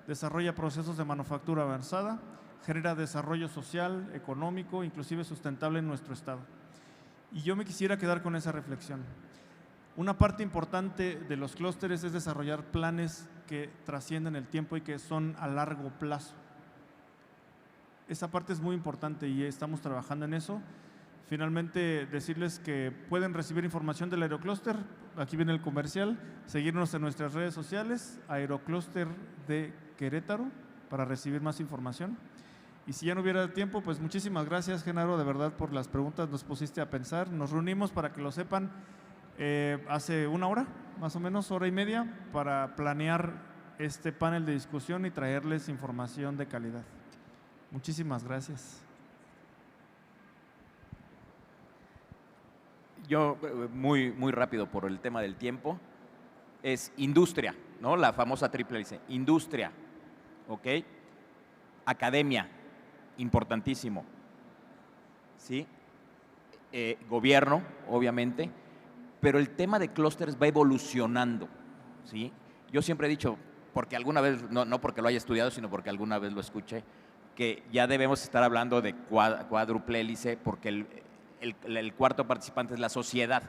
desarrolla procesos de manufactura avanzada, genera desarrollo social, económico, inclusive sustentable en nuestro estado. Y yo me quisiera quedar con esa reflexión. Una parte importante de los clústeres es desarrollar planes que trascienden el tiempo y que son a largo plazo. Esa parte es muy importante y estamos trabajando en eso. Finalmente, decirles que pueden recibir información del Aeroclúster, aquí viene el comercial, seguirnos en nuestras redes sociales, Aeroclúster de Querétaro, para recibir más información. Y si ya no hubiera tiempo, pues muchísimas gracias, Genaro, de verdad, por las preguntas, nos pusiste a pensar. Nos reunimos, para que lo sepan, hace una hora, más o menos, hora y media, para planear este panel de discusión y traerles información de calidad. Muchísimas gracias. Yo, muy rápido por el tema del tiempo, es industria, ¿no? La famosa triple hélice, industria, ¿ok? Academia, importantísimo, ¿sí? Gobierno, obviamente, pero el tema de clústeres va evolucionando, ¿sí? Yo siempre he dicho, porque alguna vez, no porque lo haya estudiado, sino porque alguna vez lo escuché, que ya debemos estar hablando de cuádruple hélice, porque el cuarto participante es la sociedad,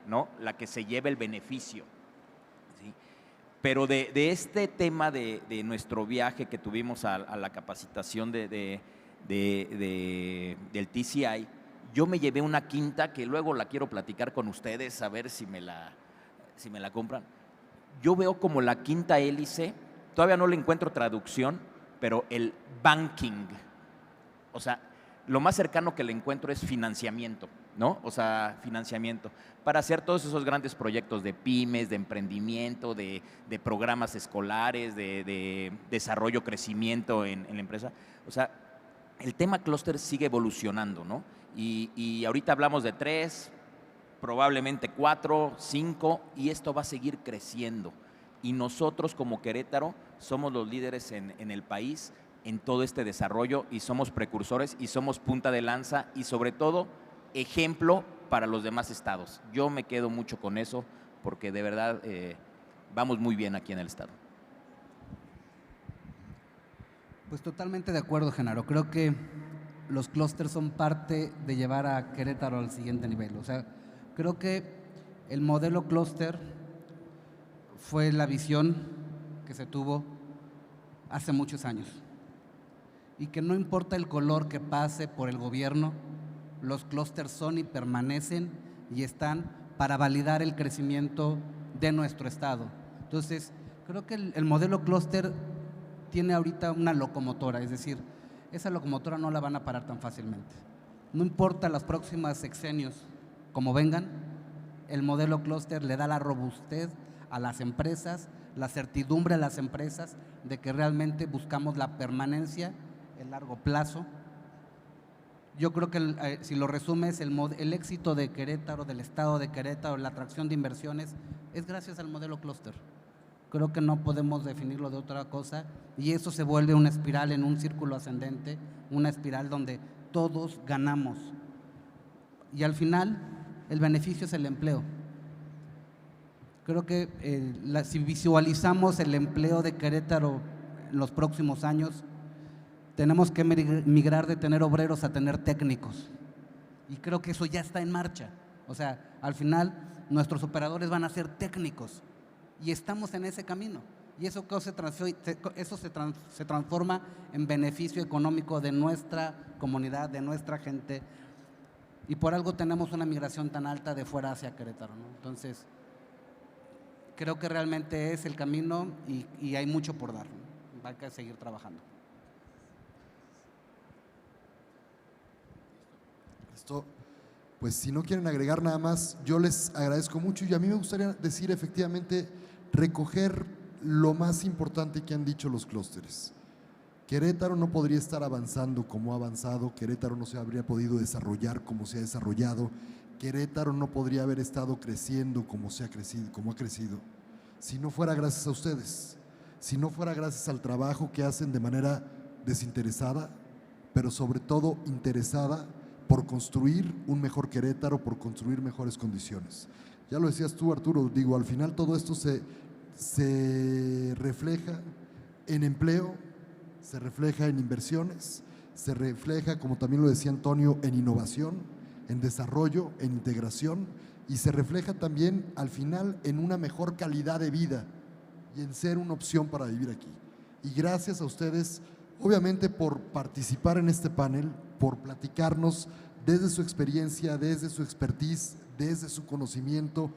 ¿no? La que se lleva el beneficio. ¿Sí? Pero de este tema de nuestro viaje que tuvimos a la capacitación del TCI, yo me llevé una quinta que luego la quiero platicar con ustedes, a ver si me la compran. Yo veo como la quinta hélice, todavía no le encuentro traducción, pero el banking, o sea, lo más cercano que le encuentro es financiamiento, ¿no? O sea, financiamiento para hacer todos esos grandes proyectos de pymes, de emprendimiento, de programas escolares, de desarrollo, crecimiento en la empresa. O sea, el tema clúster sigue evolucionando, ¿no? Y ahorita hablamos de 3, probablemente 4, 5, y esto va a seguir creciendo. Y nosotros como Querétaro somos los líderes en el país en todo este desarrollo, y somos precursores y somos punta de lanza y sobre todo ejemplo para los demás estados. Yo me quedo mucho con eso porque de verdad vamos muy bien aquí en el estado. Pues totalmente de acuerdo, Genaro. Creo que los clústeres son parte de llevar a Querétaro al siguiente nivel. O sea, creo que el modelo clúster fue la visión que se tuvo hace muchos años. Y que no importa el color que pase por el gobierno, los clústeres son y permanecen y están para validar el crecimiento de nuestro estado. Entonces, creo que el modelo clúster tiene ahorita una locomotora, es decir, esa locomotora no la van a parar tan fácilmente. No importa las próximas sexenios como vengan, el modelo clúster le da la robustez a las empresas, la certidumbre a las empresas de que realmente buscamos la permanencia en largo plazo. Yo creo que si lo resumes, el éxito de Querétaro, del estado de Querétaro, la atracción de inversiones, es gracias al modelo clúster. Creo que no podemos definirlo de otra cosa, y eso se vuelve una espiral en un círculo ascendente, una espiral donde todos ganamos. Y al final, el beneficio es el empleo. Creo que si visualizamos el empleo de Querétaro en los próximos años, tenemos que migrar de tener obreros a tener técnicos. Y creo que eso ya está en marcha. O sea, al final nuestros operadores van a ser técnicos y estamos en ese camino. Y eso se transforma en beneficio económico de nuestra comunidad, de nuestra gente. Y por algo tenemos una migración tan alta de fuera hacia Querétaro, ¿no? Entonces, creo que realmente es el camino y hay mucho por dar, ¿no? Hay que seguir trabajando. Esto, pues si no quieren agregar nada más, yo les agradezco mucho, y a mí me gustaría decir efectivamente, recoger lo más importante que han dicho los clústeres. Querétaro no podría estar avanzando como ha avanzado, Querétaro no se habría podido desarrollar como se ha desarrollado, Querétaro no podría haber estado creciendo como ha crecido, si no fuera gracias a ustedes, si no fuera gracias al trabajo que hacen de manera desinteresada, pero sobre todo interesada por construir un mejor Querétaro, por construir mejores condiciones. Ya lo decías tú, Arturo, digo, al final todo esto se refleja en empleo, se refleja en inversiones, se refleja, como también lo decía Antonio, en innovación, en desarrollo, en integración, y se refleja también al final en una mejor calidad de vida y en ser una opción para vivir aquí. Y gracias a ustedes, obviamente, por participar en este panel, por platicarnos desde su experiencia, desde su expertise, desde su conocimiento,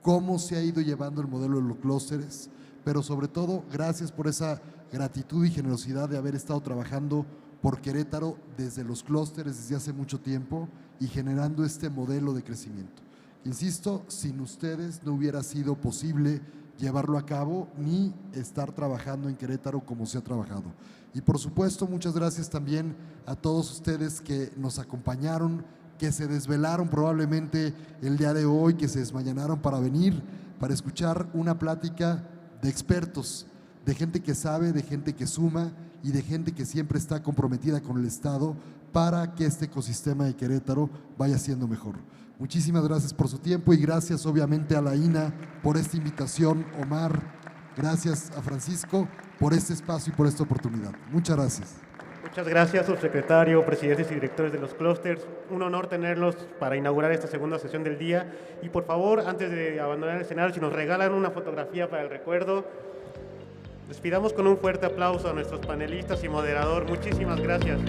cómo se ha ido llevando el modelo de los clústeres, pero sobre todo gracias por esa gratitud y generosidad de haber estado trabajando por Querétaro desde los clústeres desde hace mucho tiempo y generando este modelo de crecimiento. Insisto, sin ustedes no hubiera sido posible llevarlo a cabo ni estar trabajando en Querétaro como se ha trabajado. Y por supuesto, muchas gracias también a todos ustedes que nos acompañaron, que se desvelaron probablemente el día de hoy, que se desmañanaron para venir, para escuchar una plática de expertos, de gente que sabe, de gente que suma y de gente que siempre está comprometida con el Estado para que este ecosistema de Querétaro vaya siendo mejor. Muchísimas gracias por su tiempo y gracias obviamente a la INA por esta invitación, Omar, gracias a Francisco por este espacio y por esta oportunidad. Muchas gracias. Muchas gracias, subsecretario, presidentes y directores de los clústeres. Un honor tenerlos para inaugurar esta segunda sesión del día. Y por favor, antes de abandonar el escenario, si nos regalan una fotografía para el recuerdo, despidamos con un fuerte aplauso a nuestros panelistas y moderador. Muchísimas gracias.